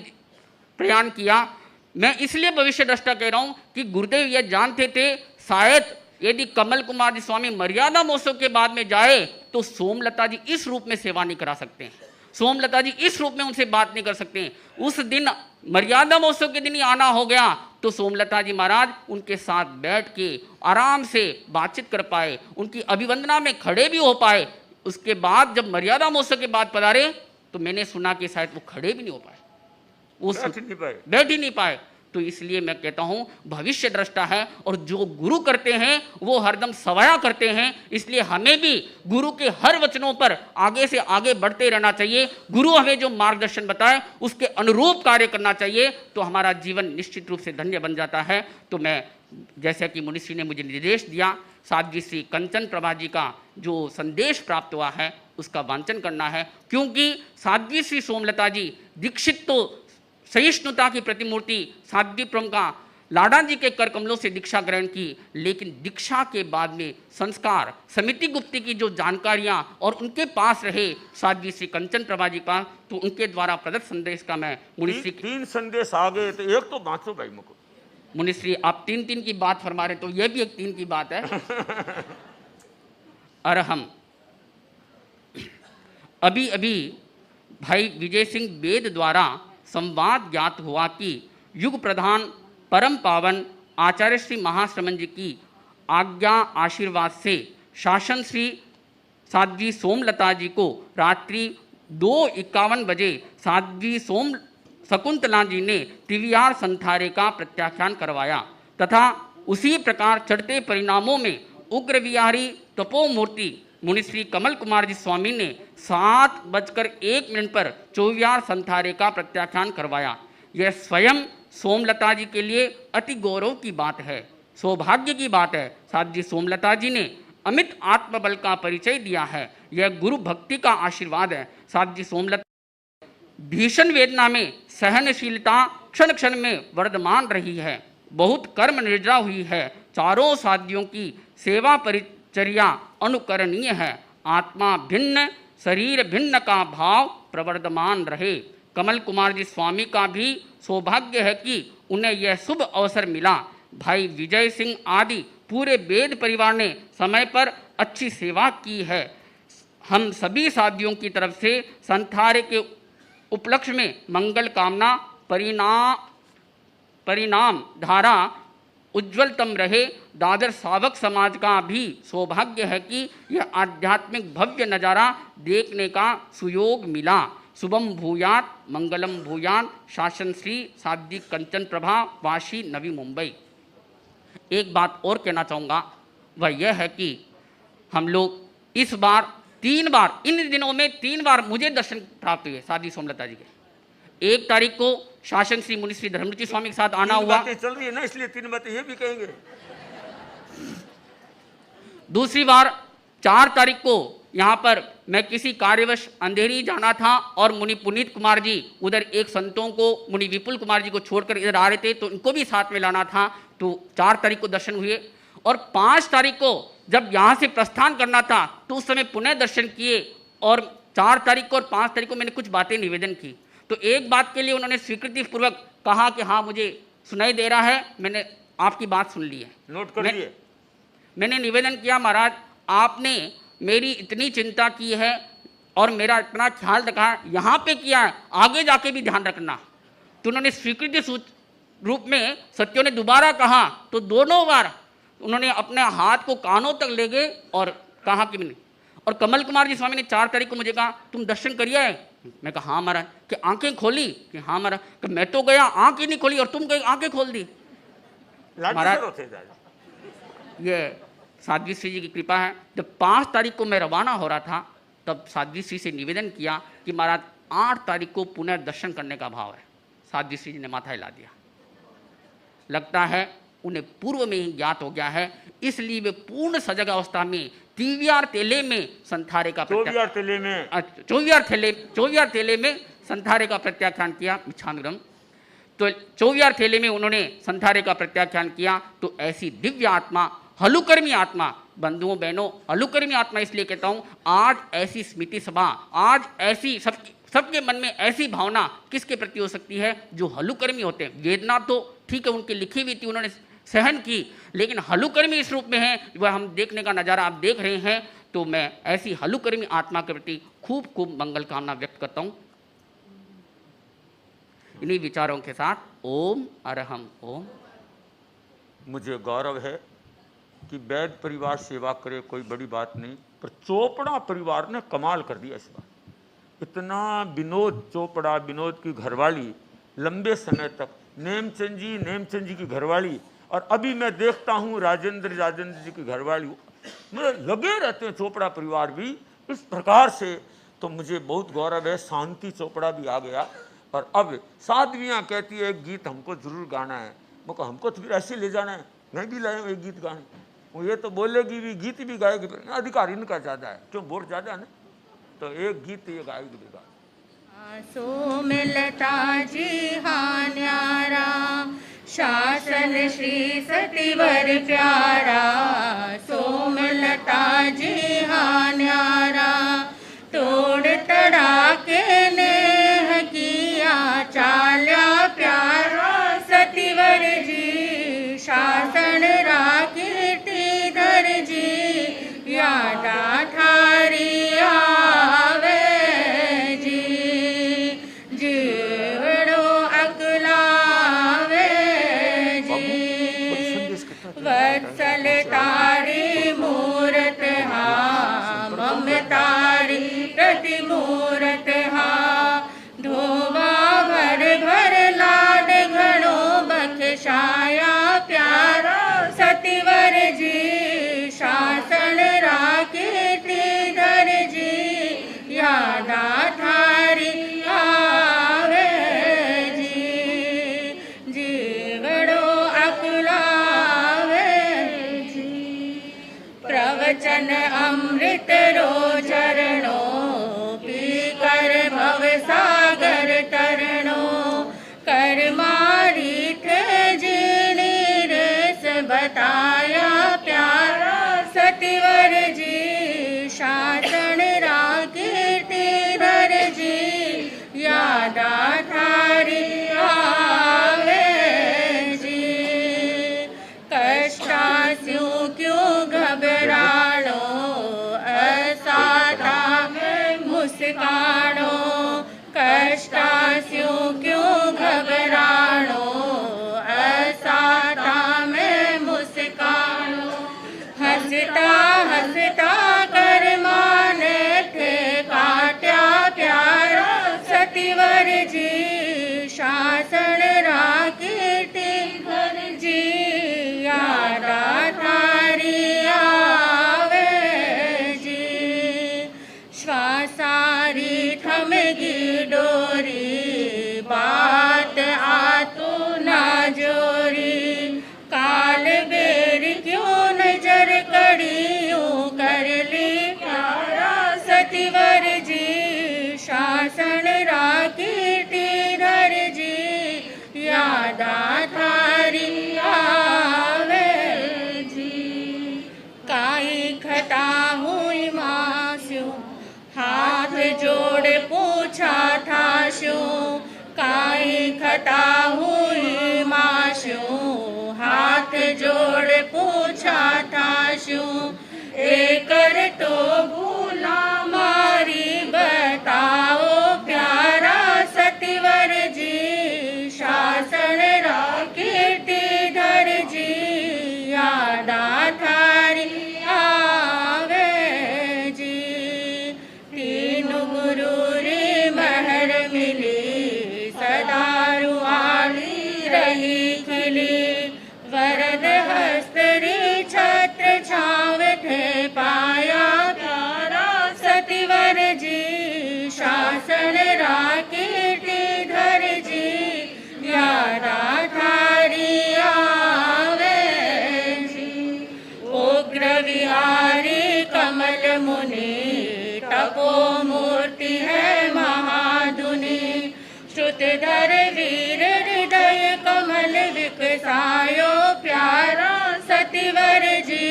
प्रयाण किया। मैं इसलिए भविष्य दृष्टा कह रहा हूं कि गुरुदेव यह जानते थे शायद यदि कमल कुमार जी स्वामी मर्यादा महोत्सव के बाद में जाए तो सोमलता जी इस रूप में सेवा नहीं करा सकते हैं, सोमलता जी इस रूप में उनसे बात नहीं कर सकते हैं। उस दिन मर्यादा महोत्सव के दिन ही आना हो गया तो सोमलता जी महाराज उनके साथ बैठ के आराम से बातचीत कर पाए, उनकी अभिवंदना में खड़े भी हो पाए। उसके बाद जब मर्यादा महोत्सव के बाद पधारे तो मैंने सुना कि शायद वो खड़े भी नहीं हो पाए, वो बैठ ही नहीं पाए। तो इसलिए मैं कहता हूं भविष्य दृष्टा है और जो गुरु करते हैं वो हरदम सवाया करते हैं। इसलिए हमें भी गुरु के हर वचनों पर आगे से आगे बढ़ते रहना चाहिए। गुरु हमें जो मार्गदर्शन बताए उसके अनुरूप कार्य करना चाहिए तो हमारा जीवन निश्चित रूप से धन्य बन जाता है। तो मैं जैसा कि मुनिश्री ने मुझे निर्देश दिया, साध्वी श्री कंचन प्रभा जी का जो संदेश प्राप्त हुआ है उसका वांचन करना है, क्योंकि साध्वी श्री सोमलता जी दीक्षित तो सहिष्णुता की प्रतिमूर्ति साध्वी प्रमुखा लाडा जी के कर कमलों से दीक्षा ग्रहण की, लेकिन दीक्षा के बाद में संस्कार समिति गुप्ती की जो जानकारियां और उनके पास रहे साध्वी श्री कंचन प्रभा जी का, तो उनके द्वारा प्रदत्त संदेश का मैं मुनिश्री 3 संदेश आ गए तो एक तो बांचो भाई मुझको। मुनिश्री आप 3 की बात फरमा रहे तो यह भी एक 3 की बात है। अरहम अभी भाई विजय सिंह बेद द्वारा संवाद ज्ञात हुआ कि युग प्रधान परम पावन आचार्य श्री महाश्रमण जी की आज्ञा आशीर्वाद से शासन श्री साध्वी सोमलता जी को रात्रि 2:51 बजे साध्वी सोम शकुंतला जी ने टीवीआर संथारे का प्रत्याख्यान करवाया तथा उसी प्रकार चढ़ते परिणामों में उग्र विहारी तपोमूर्ति मुनिश्री कमल कुमार जी स्वामी ने 7:01 पर चौवियार संथारे का प्रत्याख्यान करवाया। यह स्वयं सोमलता जी के लिए अति गौरव की बात है, सौभाग्य की बात है। साध्वी सोमलता जी ने अमित आत्मबल का परिचय दिया है, यह गुरु भक्ति का आशीर्वाद है। साध्वी सोमलता भीषण वेदना में सहनशीलता क्षण क्षण में वर्धमान रही है, बहुत कर्म निर्जरा हुई है। चारों साध्वियों की सेवा परिचर्या अनुकरणीय है। आत्मा भिन्न शरीर भिन्न का भाव प्रवर्धमान रहे। कमल कुमार जी स्वामी का भी सौभाग्य है कि उन्हें यह शुभ अवसर मिला। भाई विजय सिंह आदि पूरे वेद परिवार ने समय पर अच्छी सेवा की है। हम सभी साथियों की तरफ से संथारे के उपलक्ष्य में मंगल कामना परिणाम धारा उज्ज्वलतम रहे। दादर सावक समाज का भी सौभाग्य है कि यह आध्यात्मिक भव्य नज़ारा देखने का सुयोग मिला। शुभम भूयात मंगलम भूयान। शासन श्री साध्वी कंचन प्रभा, वाशी, नवी मुंबई। एक बात और कहना चाहूँगा, वह यह है कि हम लोग इस बार 3 बार, इन दिनों में 3 बार मुझे दर्शन प्राप्त हुए साध्वी सोमलता जी के। 1 तारीख को शासन श्री मुनिश्री धर्मरूचि स्वामी के साथ आना हुआ, चल रही है ना, इसलिए 3 बातें ये भी कहेंगे। दूसरी बार 4 तारीख को यहाँ पर मैं किसी कार्यवश अंधेरी जाना था और मुनि पुनीत कुमार जी उधर एक संतों को, मुनि विपुल कुमार जी को छोड़कर इधर आ रहे थे, तो इनको भी साथ में लाना था, तो 4 तारीख को दर्शन हुए। और 5 तारीख को जब यहाँ से प्रस्थान करना था तो उस समय पुनः दर्शन किए। और 4 तारीख को और 5 तारीख को मैंने कुछ बातें निवेदन की, तो एक बात के लिए उन्होंने स्वीकृति पूर्वक कहा कि हाँ मुझे सुनाई दे रहा है, मैंने आपकी बात सुन ली है, नोट कर लिए। मैंने निवेदन किया, महाराज आपने मेरी इतनी चिंता की है और मेरा इतना ख्याल रखा, यहाँ पे किया है, आगे जाके भी ध्यान रखना। तो उन्होंने स्वीकृति रूप में सत्यों ने दोबारा कहा, तो दोनों बार उन्होंने अपने हाथ को कानों तक ले गए और कहा कि मैंने। और कमल कुमार जी स्वामी ने 4 तारीख को मुझे कहा तुम दर्शन करिए है? मैं कहा हाँ महाराज। कि आंखें खोली? कि हाँ महाराज। कि मैं तो गया आंख ही नहीं खोली और तुम गए आंखें खोल दी। महाराज ये साध्वी श्री जी की कृपा है। जब 5 तारीख को मैं रवाना हो रहा था तब साध्वी श्री से निवेदन किया कि महाराज 8 तारीख को पुनः दर्शन करने का भाव है। साध्वी श्री जी ने माथा हिला दिया। लगता है उन्हें पूर्व में ही ज्ञात हो गया है, इसलिए वे पूर्ण सजग अवस्था में चौवियार तेले में संथारे का चौवियार थेले में संथारे का प्रत्याख्यान किया। मिच्छामिरम। तो चौवियार थेले में उन्होंने संथारे का प्रत्याख्यान किया। तो ऐसी दिव्य आत्मा, हलुकर्मी आत्मा बंधुओं बहनों, हलुकर्मी आत्मा इसलिए कहता हूँ, आज ऐसी स्मृति सभा, आज ऐसी सबके मन में ऐसी भावना किसके प्रति हो सकती है? जो हलुकर्मी होते हैं। वेदना तो ठीक है उनकी लिखी हुई थी, उन्होंने सहन की, लेकिन हलुकर्मी इस रूप में है, वह हम देखने का नज़ारा आप देख रहे हैं। तो मैं ऐसी हलुकर्मी आत्मा के प्रति खूब खूब मंगल कामना व्यक्त करता हूँ। इन्हीं विचारों के साथ ओम अरहम ओम। मुझे गौरव है कि वैद्य परिवार सेवा करे, कोई बड़ी बात नहीं, पर चोपड़ा परिवार ने कमाल कर दिया इस बार। इतना विनोद चोपड़ा, विनोद की घरवाली, लंबे समय तक नेमचंद जी की घरवाली, और अभी मैं देखता हूँ राजेंद्र जी की घरवाली, मतलब लगे रहते हैं चोपड़ा परिवार भी इस प्रकार से। तो मुझे बहुत गौरव है, शांति चोपड़ा भी आ गया। और अब साध्वियाँ कहती है एक गीत हमको जरूर गाना है। मैं कहा हमको तो फिर ऐसे ले जाना है, मैं भी लाया एक गीत गाने। वो ये तो बोलेगी भी, गीत भी गाएगी, अधिकार इनका ज़्यादा है, क्यों वोट ज़्यादा है ना, तो एक गीत ये गाएगी भी गा। सोमलता जी हाँ न्यारा, शासन श्री सतिवर प्यारा। सोमलता जी हाँ न्यारा, तोड़ तड़ाके ने किया चाल्या प्यारा। सतिवर जी शासन राकीर्ति धर जी, यादा थारी आवे जी। जीवड़ो अकलावे जी, वत्सल तारी मूरत हा, ममतारी प्रतिमूरत हा। धोवा भर भर लाड घणो बख्शाया प्यारा। सतिवर जी शासन राकीर्ति धर जी, यादा थारी आवे जी। जीवड़ो अकुलावे जी, प्रवचन अमृत रो झरणो, पी कर भव सागर तरणो। कर मारी थे जीनी रेस बताया प्यारा। सतिवर जी शासन राकीर्ति धर जी, यादा थारी आवे जी। कष्टास्यु क्यों घबराणो, असाता में मुस्कानो। कष्टास्यु क्यों घबराणो, असाता में मुस्कानो। हंसता हंसता कर माने थे काट्या प्यारा। सतिवर जी शासन राकीर्ति धर जी, यादा थारी आवे जी। श्वासारी थमगी डोरी, बात आतु ना जोरी। काल बेर क्यों नजर कड़ियों कर ली प्यारा। सतिवर जी शासन राकीर्ति धर जी, यादा थारी आवे जी। काई खता हुई मास्यु, हाथ जोड़ पूछा था शू। काई खता हुई मास्यु, हाथ जोड़ पूछा था शू। एकर तो भूला मारी बताओ प्यारा। सतिवर जी शासन राकीर्ति धर जी, यादा थारी आवे जी। तीन गुरु री महर मिली, सदा रुआली रही खिली। वरद हस्तरी छत्र छाव थे पाया प्यारा। सतिवर जी शासन राकीर्ति धर जी, यादा थारी आवे जी। उग्र विहारी कमल मुनि, तपो मूर्ति है महाधुनि। श्रुतधर वीर हृदय कमल विकसायो प्यारा। सतिवर जी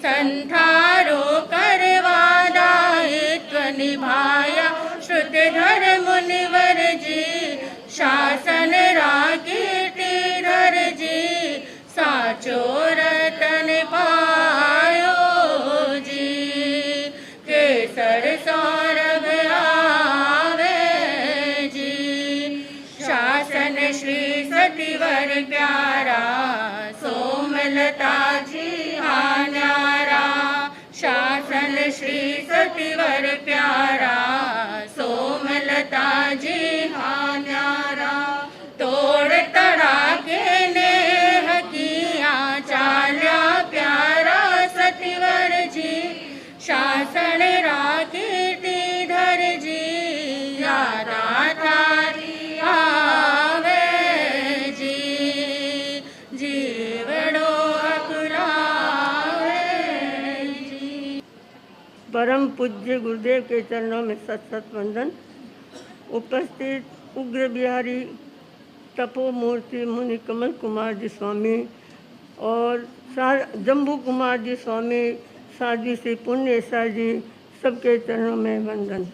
संथारो करवा दायित्व निभाया श्रुतिधर मुनिवर जी शासन कीर्तिधर जी साचो रतन पायो जी केसर सौरभ आवे जी शासन श्री सतिवर प्यारा सोमलता जी हाँ न्यारा शासन श्री सतिवर प्यारा सोमलता जी हाँ न्यारा तोड़ तड़ाके नेह किया चाल्या प्यारा सतिवर जी शासन कीर्तिधर जी यादा थारी आवे जी जीवड़ो अकुलावे जी। परम पूज्य गुरुदेव के चरणों में सत सत वंदन। उपस्थित उग्र बिहारी तपो मूर्ति मुनि कमल कुमार जी स्वामी और जम्बू कुमार जी स्वामी साध्वी श्री पुण्यसा जी सबके चरणों में वंदन।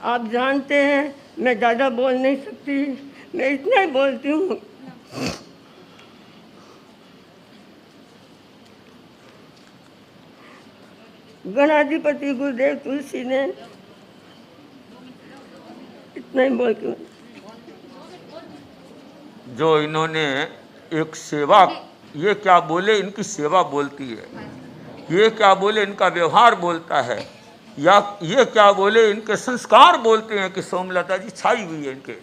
आप जानते हैं मैं ज़्यादा बोल नहीं सकती, मैं इतना ही बोलती हूँ। गणाधिपति गुरुदेव तुलसी ने इतना ही बोलती हूँ। जो इन्होंने एक सेवा, ये क्या बोले इनकी सेवा बोलती है, ये क्या बोले इनका व्यवहार बोलता है, या ये क्या बोले इनके संस्कार बोलते हैं कि सोमलता जी छाई हुई है इनके।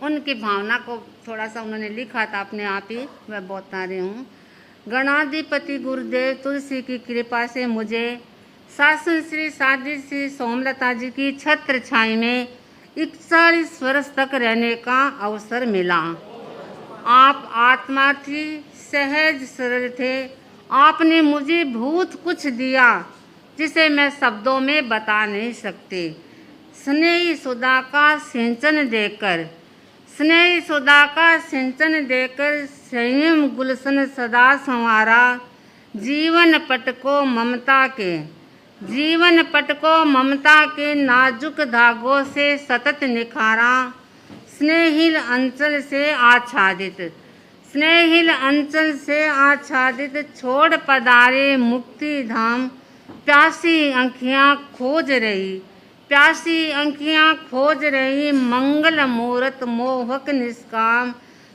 उनकी भावना को थोड़ा सा उन्होंने लिखा था अपने आप ही, मैं बता रही हूँ। गणाधिपति गुरुदेव तुलसी की कृपा से मुझे शासन श्री साध्वी श्री सोमलता जी की छत्र छाई में 41 वर्ष तक रहने का अवसर मिला। आप आत्मा थी, सहज सरल थे। आपने मुझे बहुत कुछ दिया जिसे मैं शब्दों में बता नहीं सकती। स्नेही सुधा का सिंचन देकर, स्नेही सुधा का सिंचन देकर संयम गुलशन सदा संवारा। जीवन पट को ममता के, जीवन पट को ममता के नाजुक धागों से सतत निखारा। स्नेहिल अंचल से आच्छादित, स्नेहिल अंचल से आच्छादित छोड़ पधारे मुक्ति धाम। प्यासी आँखियाँ खोज रही, प्यासी आँखियाँ खोज रही मंगल मूरत मोहक निष्काम,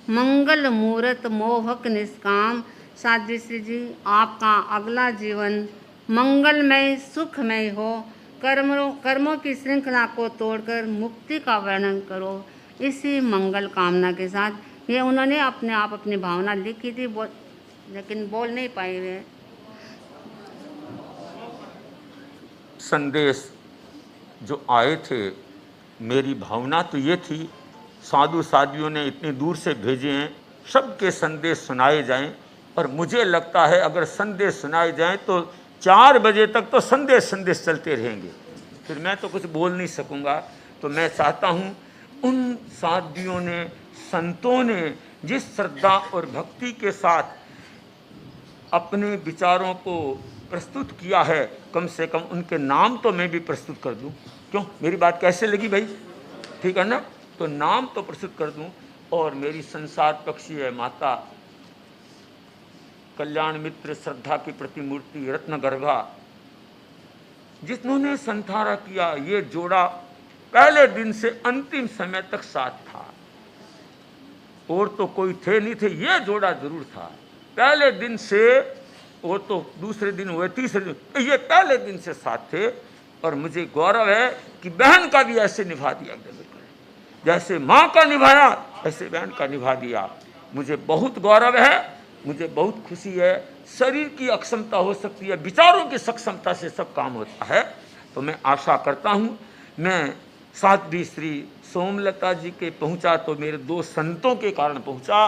मंगल मूरत मोहक निष्काम। साध्वी श्री जी, आपका अगला जीवन मंगलमय सुखमय हो। कर्मों की श्रृंखला को तोड़कर मुक्ति का वर्णन करो। इसी मंगल कामना के साथ ये उन्होंने अपने आप अपनी भावना लिखी थी, लेकिन बोल नहीं पाए वे। संदेश जो आए थे, मेरी भावना तो ये थी, साधु साधियों ने इतनी दूर से भेजे हैं, सबके संदेश सुनाए जाएं। और मुझे लगता है अगर संदेश सुनाए जाएं तो 4 बजे तक तो संदेश चलते रहेंगे, फिर मैं तो कुछ बोल नहीं सकूंगा। तो मैं चाहता हूं उन साधियों ने, संतों ने जिस श्रद्धा और भक्ति के साथ अपने विचारों को प्रस्तुत किया है, कम से कम उनके नाम तो मैं भी प्रस्तुत कर दूं। क्यों, मेरी बात कैसे लगी भाई? ठीक है ना? तो नाम तो प्रस्तुत कर दूं। और मेरी संसार पक्षी है माता कल्याण मित्र श्रद्धा की प्रतिमूर्ति रत्न गर्भा, जिन्होंने संथारा किया। ये जोड़ा पहले दिन से अंतिम समय तक साथ था, और तो कोई थे नहीं थे, ये जोड़ा जरूर था पहले दिन से। वो तो दूसरे दिन हुए, तीसरे दिन, ये पहले दिन से साथ थे। और मुझे गौरव है कि बहन का भी ऐसे निभा दिया, जैसे माँ का निभाया ऐसे बहन का निभा दिया। मुझे बहुत गौरव है, मुझे बहुत खुशी है। शरीर की अक्षमता हो सकती है, विचारों की सक्षमता से सब काम होता है। तो मैं आशा करता हूँ, मैं साध्वी श्री सोमलता जी के पहुँचा तो मेरे 2 संतों के कारण पहुँचा।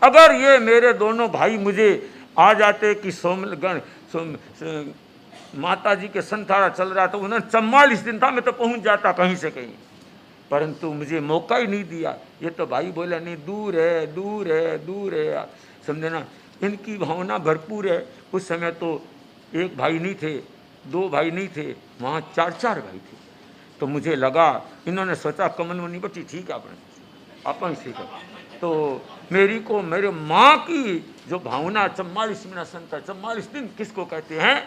अगर ये मेरे दोनों भाई मुझे आ जाते कि माता जी के संथारा चल रहा था, उन्होंने 44 दिन था, मैं तो पहुँच जाता कहीं से कहीं, परंतु मुझे मौका ही नहीं दिया। ये तो भाई बोला नहीं, दूर है दूर है दूर है, समझे ना। इनकी भावना भरपूर है। उस समय तो एक भाई नहीं थे, दो भाई नहीं थे, वहाँ 4-4 भाई थे। तो मुझे लगा इन्होंने सोचा कमल मुनि बची ठीक है अपन सीखा। तो मेरी को मेरे माँ की जो भावना 44 मिनट संता 44 दिन किसको कहते हैं,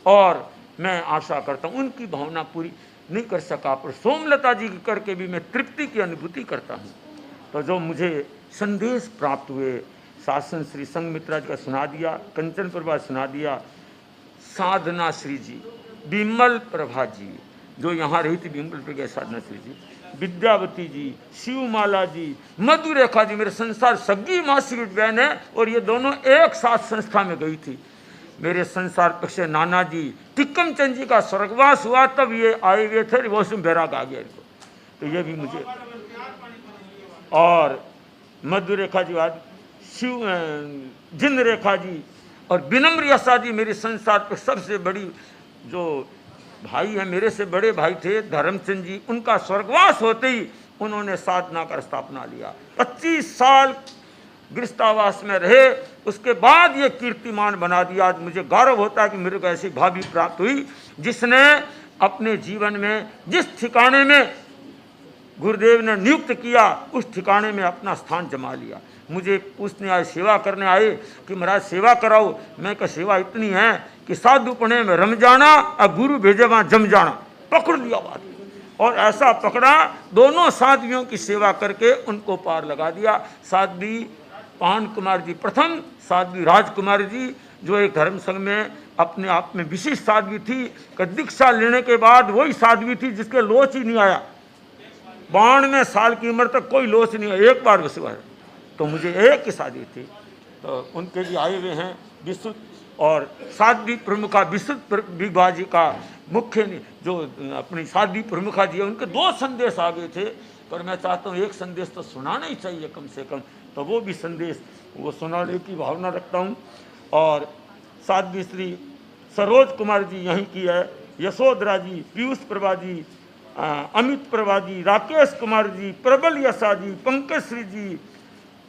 और मैं आशा करता हूँ उनकी भावना पूरी नहीं कर सका, पर सोमलता जी की करके भी मैं तृप्ति की अनुभूति करता हूँ। तो जो मुझे संदेश प्राप्त हुए, शासन श्री संघमित्रा जी का सुना दिया, कंचन प्रभा सुना दिया, साधना श्री जी, विमल प्रभा जी जो यहाँ रही थी, विमल प्रभा साधना श्री जी, विद्यावती जी, शिवमाला जी, मधुरेखा जी, मेरे संसार सगी मासी बहन है, और ये दोनों एक साथ संस्था में गई थी। मेरे संसार पक्ष नाना जी, टिक्कम चंद जी का स्वर्गवास हुआ तब ये आए हुए थे, वो उसमें बैराग आ गया इनको। तो ये भी मुझे, और मधुरेखा जी बाद शिव जिन रेखा जी और विनम्र यशा जी, मेरे संसार पर सबसे बड़ी जो भाई है, मेरे से बड़े भाई थे धर्मचंद जी, उनका स्वर्गवास होते ही उन्होंने साधना का स्थापना लिया। 25 साल गृहस्थावास में रहे, उसके बाद ये कीर्तिमान बना दिया। आज मुझे गौरव होता है कि मेरे को ऐसी भाभी प्राप्त हुई जिसने अपने जीवन में जिस ठिकाने में गुरुदेव ने नियुक्त किया उस ठिकाने में अपना स्थान जमा लिया। मुझे पूछने आए, सेवा करने आए कि महाराज सेवा कराओ। मैं कहा सेवा इतनी है कि साधुपने में रम जाना और गुरु भेजे वहाँ जम जाना। पकड़ लिया बात, और ऐसा पकड़ा, दोनों साध्वियों की सेवा करके उनको पार लगा दिया। साध्वी पान कुमार जी प्रथम, साध्वी राजकुमारी जी जो एक धर्म संघ में अपने आप में विशिष्ट साध्वी थी, दीक्षा लेने के बाद वही साध्वी थी जिसके लोच ही नहीं आया। 92 साल की उम्र तक कोई लोच नहीं आया, एक बार विश्वास। तो मुझे एक ही शादी थी, तो उनके भी आए हुए हैं विशुद्ध, और साध्वी प्रमुखा विशुद्ध विभा जी का मुख्य जो अपनी साध्वी प्रमुखा जी है, उनके 2 संदेश आ गए थे, पर मैं चाहता हूँ एक संदेश तो सुनाना ही चाहिए कम से कम, तो वो भी संदेश वो सुनाने की भावना रखता हूँ। और साध्वी श्री सरोज कुमार जी यहीं की है, यशोधरा जी, पीयूष प्रभा जी, अमित प्रभा जी, राकेश कुमार जी, प्रबल यशा जी, पंकज श्री जी,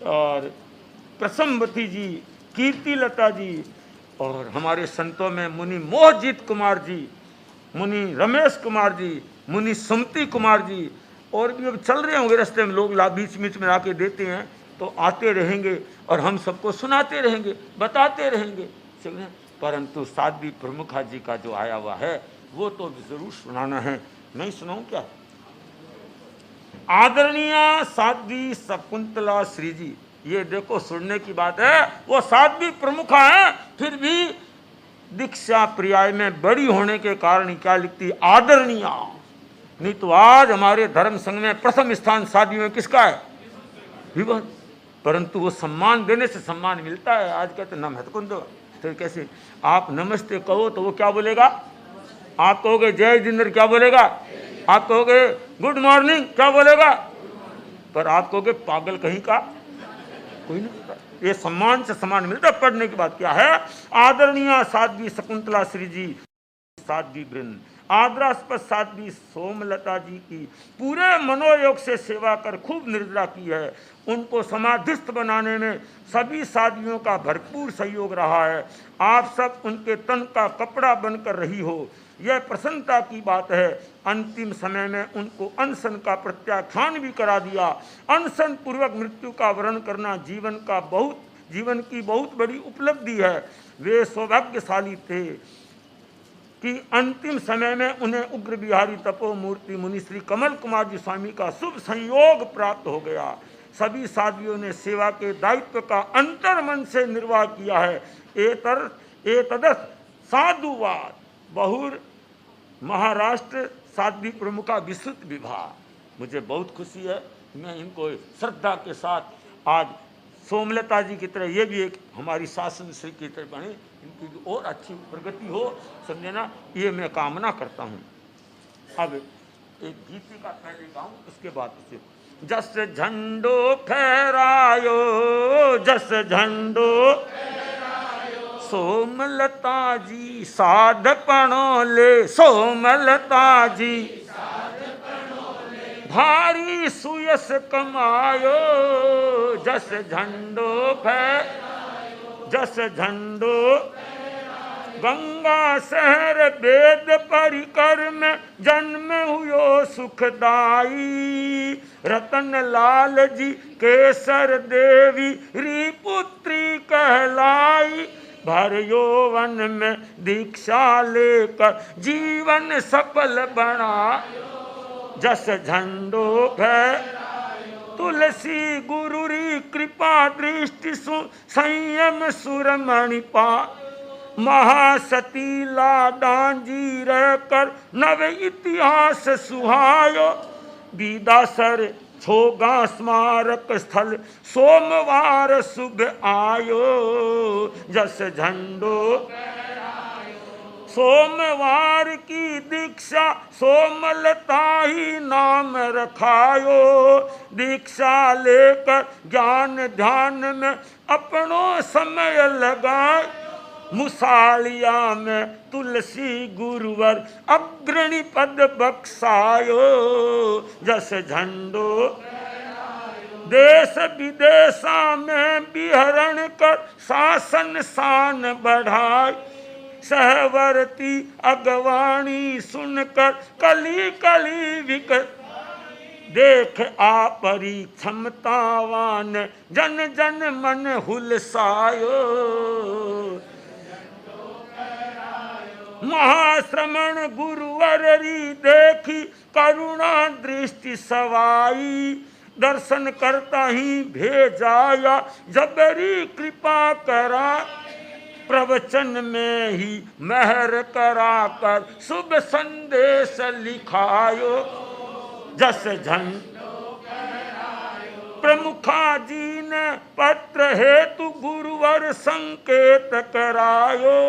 और प्रसमवती जी, कीर्ति लता जी, और हमारे संतों में मुनि मोहजीत कुमार जी, मुनि रमेश कुमार जी, मुनि सुमति कुमार जी, और भी अब चल रहे होंगे रास्ते में लोग बीच बीच में आके देते हैं, तो आते रहेंगे और हम सबको सुनाते रहेंगे, बताते रहेंगे, परंतु साध्वी प्रमुखा जी का जो आया हुआ है वो तो जरूर सुनाना है। नहीं सुनाऊं क्या? आदरणीय साध्वी शकुंतला श्री जी, ये देखो सुनने की बात है, वो साध्वी प्रमुखा है, फिर भी दीक्षा पर्याय में बड़ी होने के कारण क्या लिखती आदरणीय। नहीं तो आज हमारे धर्म संघ में प्रथम स्थान साध्वी में किसका है? विवाह। परंतु वो सम्मान देने से सम्मान मिलता है। आज कहते नमस्कुंद, तो कैसे आप नमस्ते कहो तो वो क्या बोलेगा? आप कहोगे जय जिंदर, क्या बोलेगा? आप कहोगे गुड मॉर्निंग, क्या बोलेगा? पर आप कहोगे पागल कहीं का, कोई नहीं। ये सम्मान से सम्मान मिलता है। पढ़ने की बात क्या है? आदरणीय साध्वी शकुंतला श्री जी, साध्वी वृंद, आदरास्पद साध्वी सोमलता जी की पूरे मनोयोग से सेवा कर खूब निर्जला की है। उनको समाधिस्थ बनाने में सभी साध्वियों का भरपूर सहयोग रहा है। आप सब उनके तन का कपड़ा बनकर रही हो, यह प्रसन्नता की बात है। अंतिम समय में उनको अनशन का प्रत्याख्यान भी करा दिया। अनशन पूर्वक मृत्यु का वरण करना जीवन की बहुत बड़ी उपलब्धि है। वे सौभाग्यशाली थे कि अंतिम समय में उन्हें उग्र बिहारी तपोमूर्ति मुनि श्री कमल कुमार जी स्वामी का शुभ संयोग प्राप्त हो गया। सभी साध्वियों ने सेवा के दायित्व का अंतर मन से निर्वाह किया है। एतदर्थ साधुवाद बहुर महाराष्ट्र साध्वी प्रमुखा विस्तृत विवाह। मुझे बहुत खुशी है, मैं इनको श्रद्धा के साथ आज सोमलता जी की तरह ये भी एक हमारी शासन श्री की तरह बने, इनकी और अच्छी प्रगति हो, समझे ना, ये मैं कामना करता हूँ। अब एक गीति का पहले गाऊँ, उसके बाद उसे जस झंडो फहरायो, जस झंडो सोमलता जी साधपणों ले, सोमलता जी भारी सुयस कमायो, जस झंडो फहरायो, जस झंडो गंगा शहर वेद परिकर में जन्म हुयो सुखदाई। रतन लाल जी केसर देवी री पुत्री कहलाई। भर यौवन में दीक्षा लेकर जीवन सफल बना। जस झंडो भय तुलसी गुरुरी कृपा दृष्टि सु संयम सुरमणि पा। महासती लाडांजी रहकर नव इतिहास सुहायो। बीदासर छोगा स्मारक स्थल सोमवार शुभ आयो। जस झंडो सोमवार की दीक्षा सोमलता ही नाम रखायो। दीक्षा लेकर ज्ञान ध्यान में अपनों समय लगाए। मुसालिया में तुलसी गुरुवर अग्रणी पद बख्शायो। जस झंडो देश विदेशा में विहरण कर शासन शान बढ़ाए। सहवर्ती अगवाणी सुनकर कली कली विकट देख आपरी क्षमतावान जन जन मन हुलसायो। महाश्रमण गुरुवररी देखी करुणा दृष्टि सवाई। दर्शन करता ही भेजाया जबरी कृपा करा। प्रवचन में ही महर करा कर शुभ संदेश लिखायो। जस झन प्रमुखा जी ने पत्र हेतु गुरुवर संकेत करायो।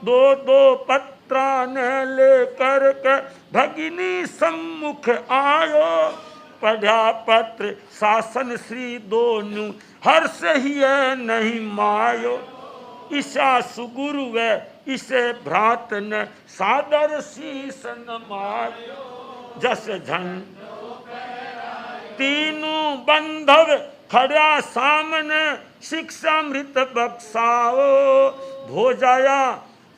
दो दो पत्रा ने लेकर के भगिनी सम्मुख आयो। पढ़ा पत्र शासन श्री दोनों हर्ष ही नहीं मायो। ईशा सुगुरु वे इसे भ्रात ने सादर शीस नमायो। जस झन तीनों बंधव खड़ा सामने शिक्षामृत बख्शाओ। भोजाया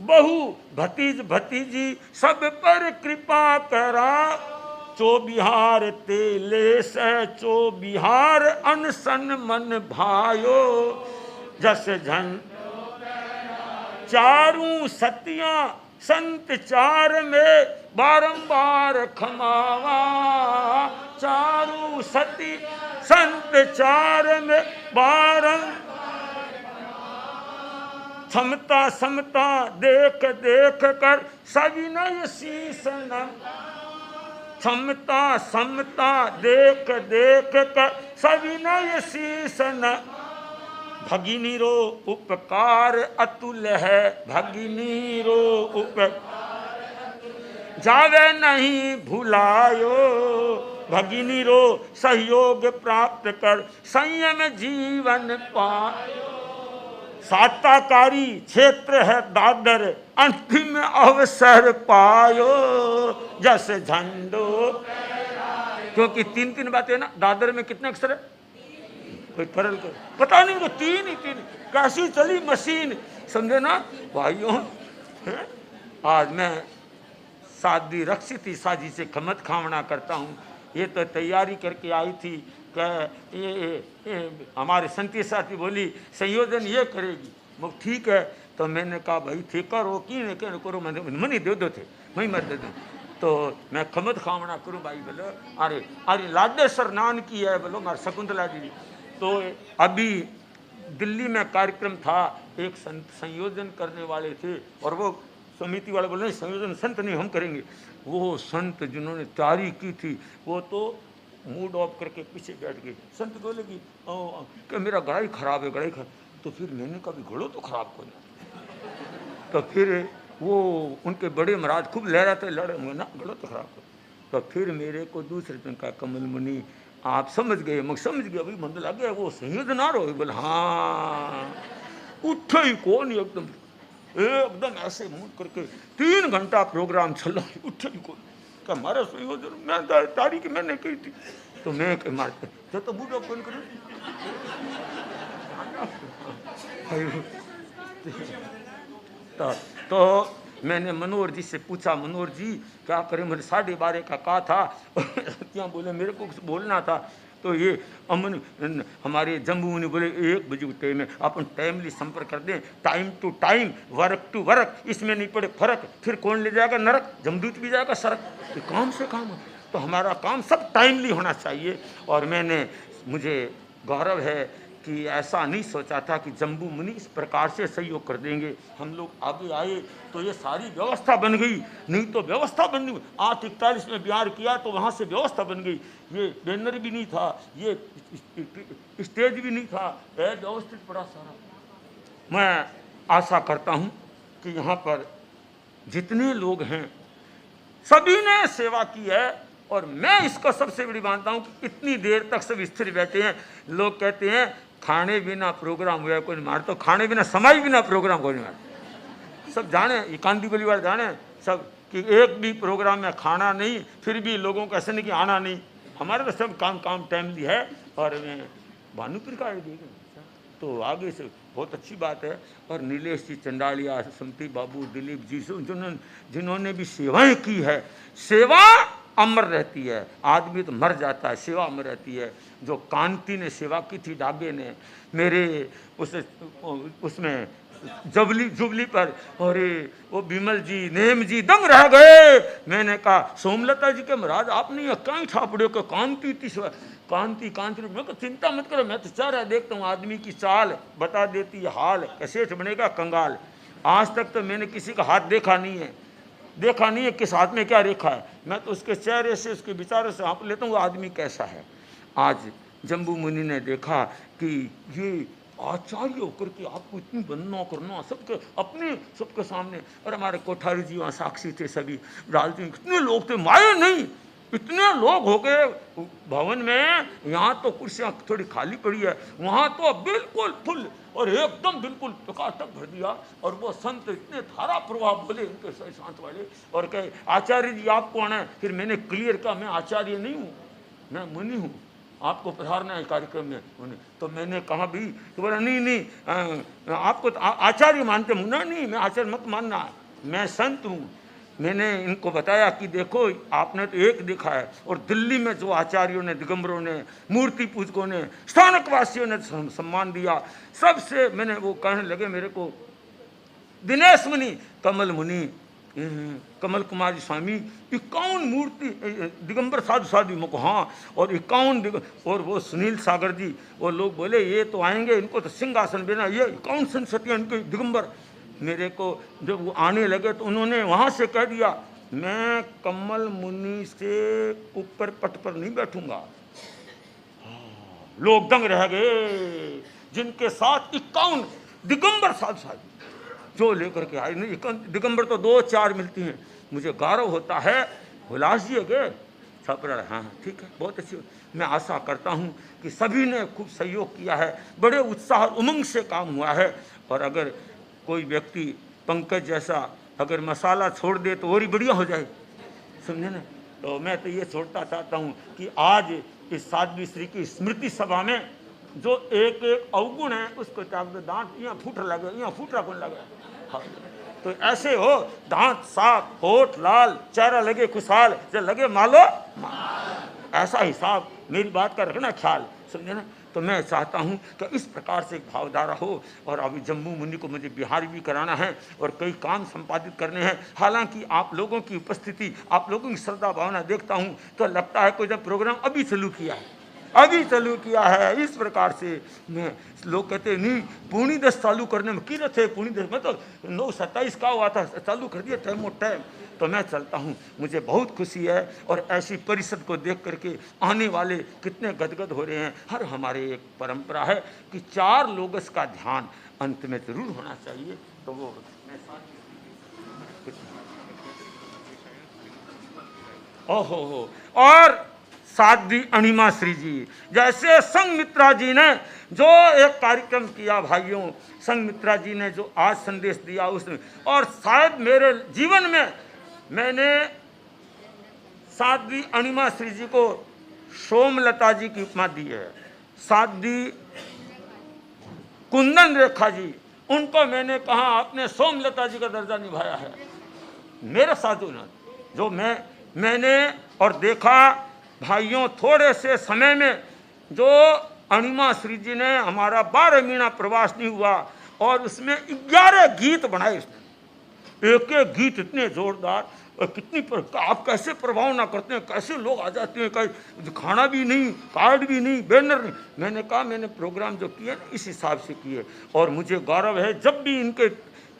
बहु भतीज भतीजी सब पर कृपा करा। चोबिहार तेले से चोबिहार अनसन मन भायो। जस झन चारों सतियां संत चार में बारंबार खमावा। चारों सती संत चार में बारंबार क्षमता समता देख देख कर सविनय शीस नम। क्षमता समता देख देख कर सविनय शीस न। भगिनी रो उपकार अतुल है। भगिनी रो उपकार जावे नहीं भुलायो। भगिनी रो सहयोग प्राप्त कर संयम जीवन पायो। साताकारी क्षेत्र है दादर अंतिम अवसर पायो। जस झंडो क्योंकि तीन तीन बातें ना। दादर में कितने अक्षर है कोई फरल कर पता नहीं तो तीन ही तीन कैसी चली मशीन समझे ना भाइयों। आज मैं शादी रक्षित साजी से खमत खावना करता हूँ। ये तो तैयारी करके आई थी कि ये हमारे संती साथी बोली संयोजन ये करेगी। वो ठीक है तो मैंने कहा भाई ठीक करो कि नहीं करो मनी दे दो थे वही मत दे दो। तो मैं खमत खावना करूँ भाई बोलो अरे अरे लाडेश्वर नान की है बोलो मार शकुंतला जी। तो अभी दिल्ली में कार्यक्रम था एक संयोजन करने वाले थे और वो समिति वाले बोले संयोजन संत नहीं हम करेंगे। वो संत जिन्होंने तैयारी की थी वो तो मूड ऑफ करके पीछे बैठ गए। संत बोलेगी कि मेरा गला ही खराब है गला ही खराब। तो फिर मैंने कहा गलो तो खराब को नहीं। तो फिर वो उनके बड़े महाराज खूब लहराते लड़े ना गलो तो खराब को। तो फिर मेरे को दूसरे दिन का कमल मुनि आप समझ गए मैं समझ गया भाई मन लग गया वो संयोजन आ रहा बोले हाँ उठे ही कौन एकदम ऐसे मुंह करके 3 घंटा प्रोग्राम चला उठे ही कौन क्या हमारा संयोजन मैं तारीख मैंने कही थी। तो मैं मारते तो बूढ़ा कौन करूँ तो मैंने मनोहर जी से पूछा, मनोहर जी क्या करें, मैंने 12:30 का कहा था क्या बोले मेरे को कुछ बोलना था। तो ये अमन हमारे जम्बू मुनि बोले 1 बजे उठे में अपन टाइमली संपर्क कर दें, time to time, work to work, इसमें नहीं पड़े फर्क, फिर कौन ले जाएगा नरक, जमदूत भी जाएगा सरक, ये काम से काम है। तो हमारा काम सब टाइमली होना चाहिए। और मुझे गौरव है कि ऐसा नहीं सोचा था कि जम्बू मुनि इस प्रकार से सहयोग कर देंगे। हम लोग आगे आए तो ये सारी व्यवस्था बन गई, नहीं तो व्यवस्था बन गई। 8:41 में बिहार किया तो वहाँ से व्यवस्था बन गई। ये बैनर भी नहीं था, ये स्टेज भी नहीं था, व्यवस्थित पड़ा सारा। मैं आशा करता हूँ कि यहाँ पर जितने लोग हैं सभी ने सेवा की है। और मैं इसको सबसे बड़ी मानता हूँ कि इतनी देर तक सब स्थिर बैठे हैं। लोग कहते हैं खाने बिना प्रोग्राम हुआ कोई नहीं मार, तो खाने बिना समाई बिना प्रोग्राम कोई नहीं मार। सब जाने, ये कांदी बली वाले जाने सब कि एक भी प्रोग्राम में खाना नहीं, फिर भी लोगों को ऐसे नहीं कि आना नहीं। हमारे तो सब काम टाइमली है। और मैं भानुपुर का देखें तो आगे से बहुत अच्छी बात है। और नीलेश जी चंडालिया, सुमती बाबू, दिलीप जी जिन्होंने भी सेवाएं की है, सेवा अमर रहती है। आदमी तो मर जाता है, सेवा अमर रहती है। जो कांति ने सेवा की थी, डागे ने मेरे उसमें जुबली पर, और वो बिमल जी, नेम जी दंग रह गए। मैंने कहा सोमलता जी के महाराज आपने ये कहीं छापड़े को कांति थी, कांति मैं को चिंता मत करो, मैं तो चाह रहा देखता हूँ आदमी की चाल बता देती है हाल, कैसे बनेगा कंगाल। आज तक तो मैंने किसी का हाथ देखा नहीं है किस हाथ में क्या रेखा है। मैं तो उसके चेहरे से, उसके विचारों से हाँप लेता हूँ वो आदमी कैसा है। आज जम्बू मुनि ने देखा कि ये आचार्य होकर के आपको इतनी वंदना करना सबके सामने। और हमारे कोठारी जी वहाँ साक्षी थे, सभी डालते इतने लोग थे, माये नहीं इतने लोग हो गए भवन में। यहाँ तो कुर्सियाँ थोड़ी खाली पड़ी है, वहाँ तो बिल्कुल फुल और एकदम बिल्कुल टकाटक भर दिया। और वो संत इतने धारा प्रभाव बोले उनके शांत वाले, और कहे आचार्य जी आप कौन है। फिर मैंने क्लियर कहा मैं आचार्य नहीं हूँ, मैं मुनि हूँ, आपको पधारना है कार्यक्रम में। उन्हें तो मैंने कहा भी, तो बोला नहीं आपको तो आचार्य मानते हूँ ना, नहीं मैं आचार्य मत मानना, मैं संत हूँ। मैंने इनको बताया कि देखो आपने तो एक देखा है, और दिल्ली में जो आचार्यों ने, दिगंबरों ने, मूर्ति पूजकों ने, स्थानकवासियों ने सम्मान दिया, सबसे मैंने वो कहने लगे मेरे को दिनेश मुनि, कमल मुनि, कमल कुमार जी स्वामी, 51 मूर्ति दिगंबर साधु मुको, हाँ, और 51 और वो सुनील सागर जी, वो लोग बोले ये तो आएंगे, इनको तो सिंहासन देना, ये 51 संसतियाँ इनके दिगंबर। मेरे को जब वो आने लगे तो उन्होंने वहाँ से कह दिया मैं कमल मुनि से ऊपर पट पर नहीं बैठूंगा। लोग दंग रह गए, जिनके साथ 51 दिगंबर साधु जो लेकर के आए। नहीं दिगंबर तो 2-4 मिलती हैं। मुझे गौरव होता है, हुलास जी गए छापरा, हाँ ठीक है, बहुत अच्छी। मैं आशा करता हूँ कि सभी ने खूब सहयोग किया है, बड़े उत्साह और उमंग से काम हुआ है। और अगर कोई व्यक्ति पंकज जैसा अगर मसाला छोड़ दे तो और ही बढ़िया हो जाए, समझे ना। तो मैं तो ये छोड़ता चाहता हूँ कि आज इस साध्वी श्री की स्मृति सभा में जो एक अवगुण है उसको दांत यहाँ फूट लगे, यहाँ फूट कौन लगे, हाँ। तो ऐसे हो दांत साफ, होठ लाल, चेहरा लगे खुशहाल, जब लगे मालो ऐसा हिसाब, मेरी बात का रखना ख्याल, समझे ना। तो मैं चाहता हूं कि इस प्रकार से एक भावधारा हो। और अभी जम्बू मुनि को मुझे बिहार भी कराना है और कई काम संपादित करने हैं। हालांकि आप लोगों की उपस्थिति, आप लोगों की श्रद्धा भावना देखता हूं तो लगता है कोई जब प्रोग्राम अभी चालू किया है। इस प्रकार से मैं, लोग कहते हैं नहीं पूर्णी 10 चालू करने में कीरत है, पूर्णी 10 मतलब 9:27 का हुआ था, चालू कर दिया टाइम। तो मैं चलता हूँ, मुझे बहुत खुशी है। और ऐसी परिषद को देख करके आने वाले कितने गदगद हो रहे हैं। हर हमारे एक परंपरा है कि 4 लोगों का ध्यान अंत में जरूर होना चाहिए। तो वो ओहो, और साध्वी अणिमा श्री जी जैसे संघमित्रा जी ने जो एक कार्यक्रम किया, भाइयों संघमित्रा जी ने जो आज संदेश दिया उसमें, और शायद मेरे जीवन में मैंने साध्वी अणिमा श्री जी को सोमलता जी की उपमा दी है, साध्वी कुंदन रेखा जी उनको मैंने कहा आपने सोमलता जी का दर्जा निभाया है मेरे साधुनाथ। जो मैंने और देखा भाइयों, थोड़े से समय में जो अणिमा श्री जी ने हमारा 12 महीना प्रवास नहीं हुआ और उसमें 11 गीत बनाए उसने। एक एक गीत इतने जोरदार और कितनी आप कैसे प्रभाव ना करते हैं, कैसे लोग आ जाते हैं, कहीं खाना भी नहीं, कार्ड भी नहीं, बैनर नहीं। मैंने कहा मैंने प्रोग्राम जो किए ना इस हिसाब से किए और मुझे गौरव है जब भी इनके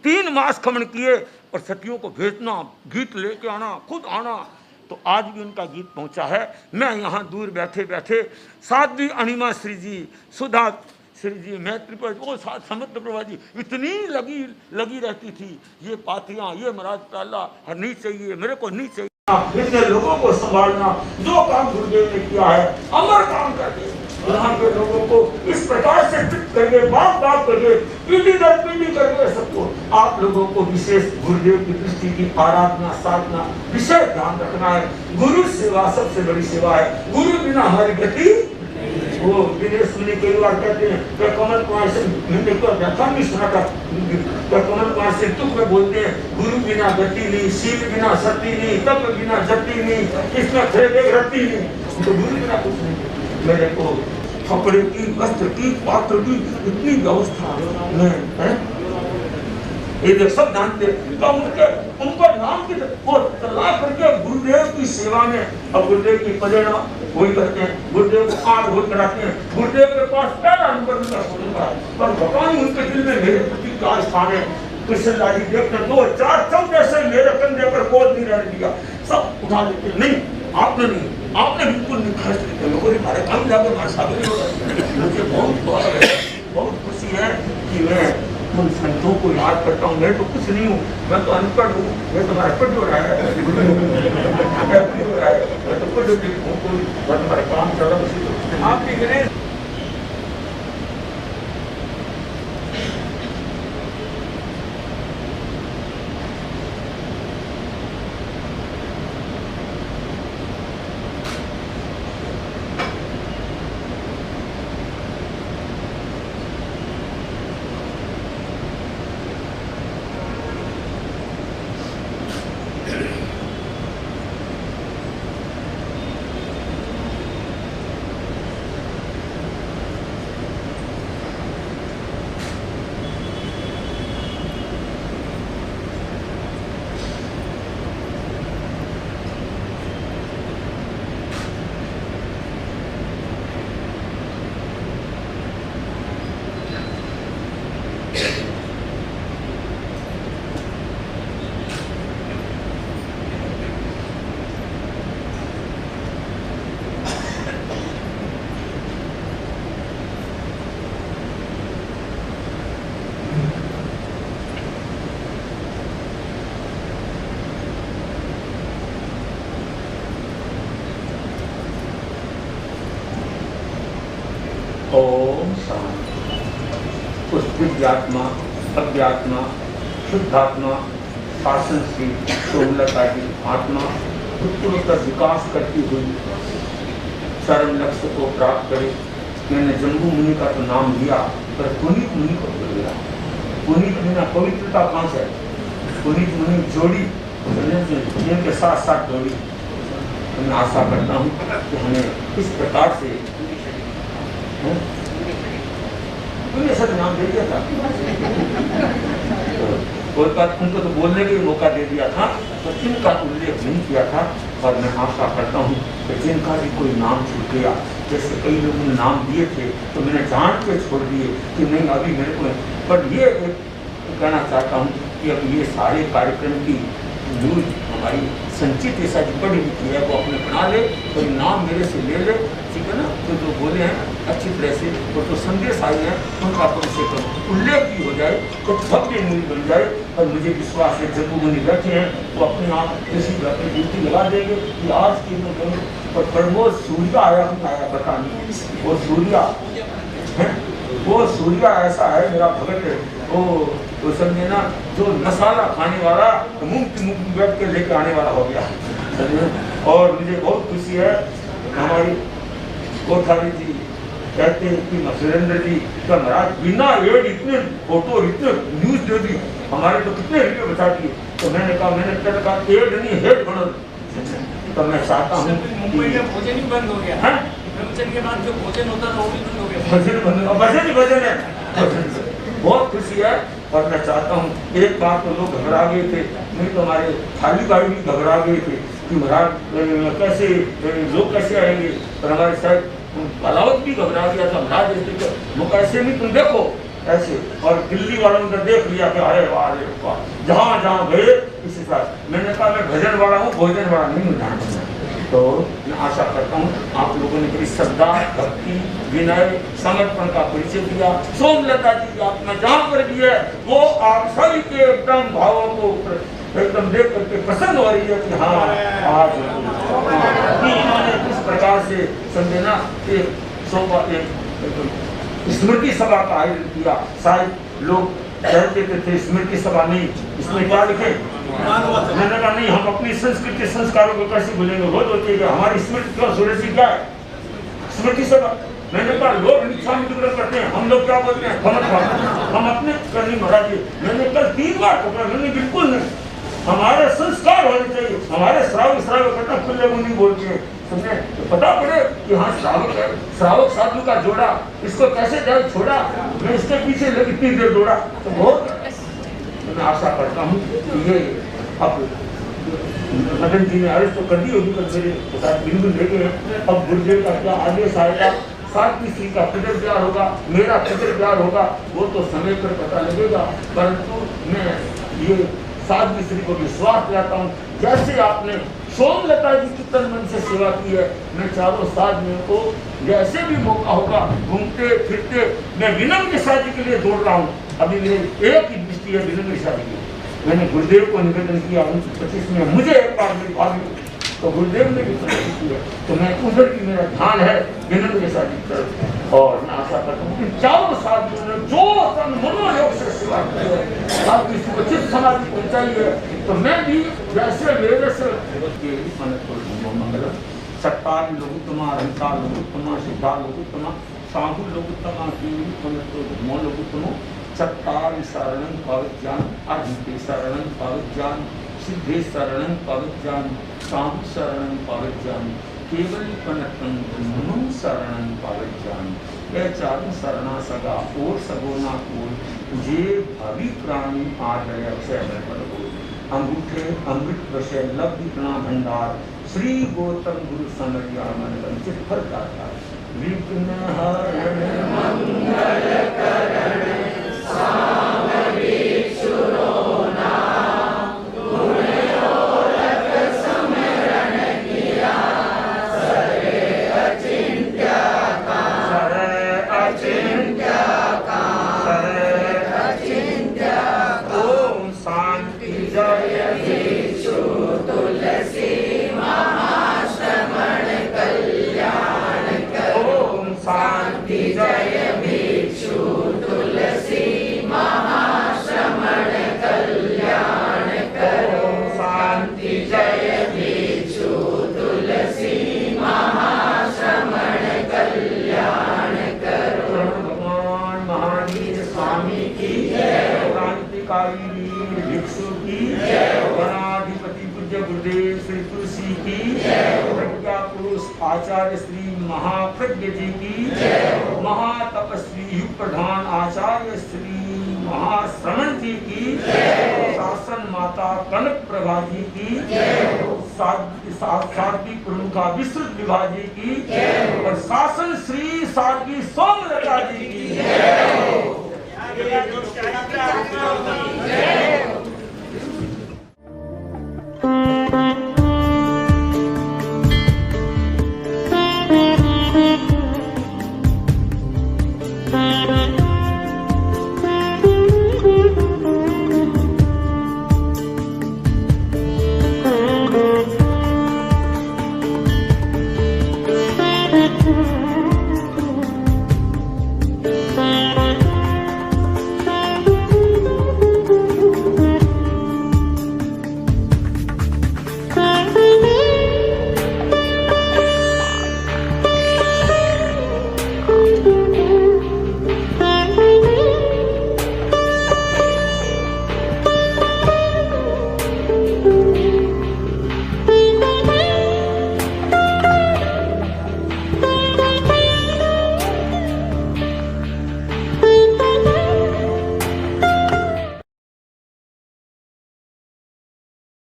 3 मास खमन किए और सखियों को भेजना, गीत लेके आना, खुद आना, तो आज भी उनका गीत पहुंचा है। मैं यहाँ दूर बैठे बैठे साध्वी अणिमा श्री जी, सुधा श्री जी, मैत्री पर वो समर्थ प्रभा जी इतनी लगी रहती थी, ये पातियाँ, ये महाराज प्याला नहीं चाहिए, मेरे को नहीं चाहिए। इतने लोगों को संभालना, जो काम गुरुदेव ने किया है अमर काम करके यहाँ के लोगों को इस प्रकार से फिट करके बाप करके पीढ़ी दर पीढ़ी करके सबको आप लोगों को विशेष गुरुदेव की दृष्टि की आराधना साधना विशेष ध्यान रखना है। गुरु सेवा सबसे बड़ी सेवा है। गुरु बिना हमारी गति, वो दिनेश मुनि कई बार कहते हैं कमल कुमार से मैंने को व्याख्यान भी सुना था, कमल कुमार से तुक में बोलते हैं गुरु बिना गति नहीं, शील बिना सती नहीं, तप बिना जति नहीं, इसमें खरीदे रति नहीं, तो गुरु बिना कुछ नहीं। मेरे को कपड़े की, वस्त्र की, पात्र की इतनी व्यवस्था में है, ये देख सब जानते तो उनको नाम की ला करके गुरुदेव की सेवा में, अब गुरुदेव की प्रेरणा वही करते हैं, गुरुदेव को आग वही कराते हैं, गुरुदेव के पास पहला नंबर उनका होता है, पर भगवान उनके दिल में मेरे प्रति क्या स्थान है। कृष्णलाल जी देखते 2014 से मेरे कंधे पर बोझ नहीं रहने दिया, सब उठा लेते, नहीं आपने नहीं, आपने बिल्कुल नहीं खर्च किया, लोगों ने हमारे काम जाकर हमारे साबित होगा। मुझे बहुत खुशी है कि मैं उन संतों को याद करता हूँ। मैं तो कुछ नहीं हूँ, मैं तो अनपढ़ हूँ, मैं तो अनपढ़ हो रहा है, मैं तो कुछ हमारे काम चल रहा। आप भी करें ओम शांति। उस दिव्यात्मा, अव्यात्मा, शुद्धात्मा, शासन श्री सोमलता की आत्मा उत्तरोत्तर विकास करती हुई चरम लक्ष्य को प्राप्त करे। मैंने जम्बू मुनि का तो नाम लिया, पर पुनीत मुनि को बोल दिया। पुनीत मुनि पवित्रता कहाँ से है? पुनीत मुनि जोड़ी के साथ साथ जोड़ी। मैं आशा करता हूँ कि हमें इस प्रकार से सब नाम दे दिया था, कोई बात उनको तो बोलने का मौका दे दिया था, तो जिनका उल्लेख नहीं किया था। और मैं आशा करता हूँ कि जिनका भी कोई नाम छूट गया, जैसे कई लोगों ने नाम दिए थे तो मैंने जान के छोड़ दिए कि नहीं अभी मेरे को, पर ये कहना चाहता हूँ कि अब ये सारे कार्यक्रम की न्यूज हमारी संचित ऐसा जो पढ़ी लिखी है वो अपने बना ले, तो नाम मेरे से ले ले, ठीक है ना। तो जो बोले हैं अच्छी तरह से और जो संदेश आए हैं उनका कम से कम उल्लेख भी हो जाए, तो भव्य न्यूज बन जाए। और मुझे विश्वास है जब मुनि बैठे हैं तो अपने आप किसी अपनी ड्यूटी लगा देंगे कि आज की और प्रमोद सूर्या आया पता नहीं, वो सूर्या है, वो सूर्या ऐसा है मेरा भगत है, वो तो समझे ना, जो मसाला खाने वाला मुफ्त बैठ के लेके आने वाला हो गया। और मुझे बहुत खुशी है हमारी कोठारी जी कहते हैं कि सुरेंद्र जी का महाराज बिना एड इतने फोटो इतने न्यूज दे दी, हमारे तो कितने रुपये बचा दिए। तो मैंने कहा एड नहीं हेड बनो। तो मैं चाहता हूँ मुंबई में भोजन ही बंद हो गया। ब्रह्मचर्य के बाद जो भोजन होता था वो भी बंद हो गया। भजन है। बहुत खुशी है। और मैं चाहता हूँ, एक बार तो लोग घबरा गए थे, नहीं तो हमारे खाली भाई भी घबरा गए थे कि महाराज कैसे लोग कैसे आएंगे। और हमारे साथ अलाउद भी घबरा गया था, महाराज वो कैसे नहीं, तुम देखो ऐसे। और दिल्ली वालों ने देख लिया कि अरे वाह अरे वाह, जहाँ जहाँ गए इसी साथ। मैंने कहा मैं भजन वाला हूँ, भोजन वाला नहीं हूँ। तो मैं आशा करता हूँ आप लोगों ने बड़ी श्रद्धा, भक्ति, विनय, समर्पण का परिचय दिया। सोमलता जी की आत्मा जहाँ पर भी है वो आप सभी के एकदम भावों को एकदम देख करके प्रसन्न हो रही है कि हाँ आज इन्होंने किस प्रकार से समझे ना स्मृति सभा का आयोजन किया। शायद लोग कहते थे स्मृति सभा नहीं, इसमें क्या लिखे। मैंने कहा नहीं, हम अपनी संस्कृति संस्कारों को कैसे भूलेंगे। रोज होती है हमारी स्मृति क्यों सुरेशी क्या है स्मृति सभा। मैंने कहा लोग इच्छा में करते हैं, हम लोग क्या बोलते हैं हम अपने करनी महाराज जी। मैंने कल 3 बार पकड़ा, मैंने बिल्कुल नहीं, हमारे संस्कार होने चाहिए। हमारे श्रावक करना खुले मुंह नहीं बोलते हैं, समझे। तो पता पड़े कि हाँ श्रावक है, श्रावक साधु का जोड़ा, इसको कैसे जाए छोड़ा, मैं इसके पीछे इतनी देर दौड़ा। तो बहुत मैं आशा करता हूँ कि ये अब मदन जी ने अर्ज तो कर दी होगी, कल मेरे साथ बिल्कुल लेके। अब गुरुदेव का क्या आदेश आएगा, 7 किसी का फिर प्यार होगा, मेरा फिर प्यार होगा, वो तो समय पर पता लगेगा। परंतु मैं ये साध्वी श्री को विश्वास दिलाता हूँ, जैसे आपने सोमलता जी की तन मन से सेवा की है, मैं चारों साधवियों को जैसे भी मौका होगा घूमते फिरते मैं विनम्र की शादी के लिए दौड़ रहा हूँ। अभी मेरी एक ही दृष्टि है विनम्र की शादी की। मैंने गुरुदेव को निवेदन किया 1925 में, मुझे एक बार मेरी भाभी, तो गुरुदेव ने भी प्रश्न किया, तो मैं उधर की मेरा ध्यान है विनम्र की शादी की तरफ। और मैं आशा करता हूँ कि चारों साथियों ने जो मनोयोग से सेवा की है, आपकी सुरक्षित समाधि पहुँचाई है, तो मैं भी जैसे मेरे से मंगलम सत्तार लोगुत्तमा, रंता लोगुत्तमा, सिद्धा लोगुत्तमा, साहु लोगुत्तमा, धर्मो लोगुत्तमो, सत्तार शरणं पविज्ञान, अर्हिते शरणं पविज्ञान, सिद्धे शरणं पविज्ञान, साहु शरणं पविज्ञान, केवल पनतम ब्रह्मणं शरणं पविज्ञान। यह चारों शरणा सगा और सगोना को जे भवि प्राणी आदय अक्षय में पर हो। अंगूठे अमृत वशय लब्धि प्रणा भंडार, श्री गौतम गुरु समरिया मन वंचित फल दाता। विघ्न हरण मंगल करण भिक्षु की, गणाधिपति पूज्य गुरुदेव श्री तुलसी की, प्रज्ञा पुरुष आचार्य श्री महाप्रज्ञ जी की, महातपस्वी युग प्रधान आचार्य श्री महाश्रवण जी की, शासन माता कनक प्रभा जी की, साध्वी प्रमुखा विस्तृत विभा जी की, और शासन श्री साध्वी सोमलता जी की।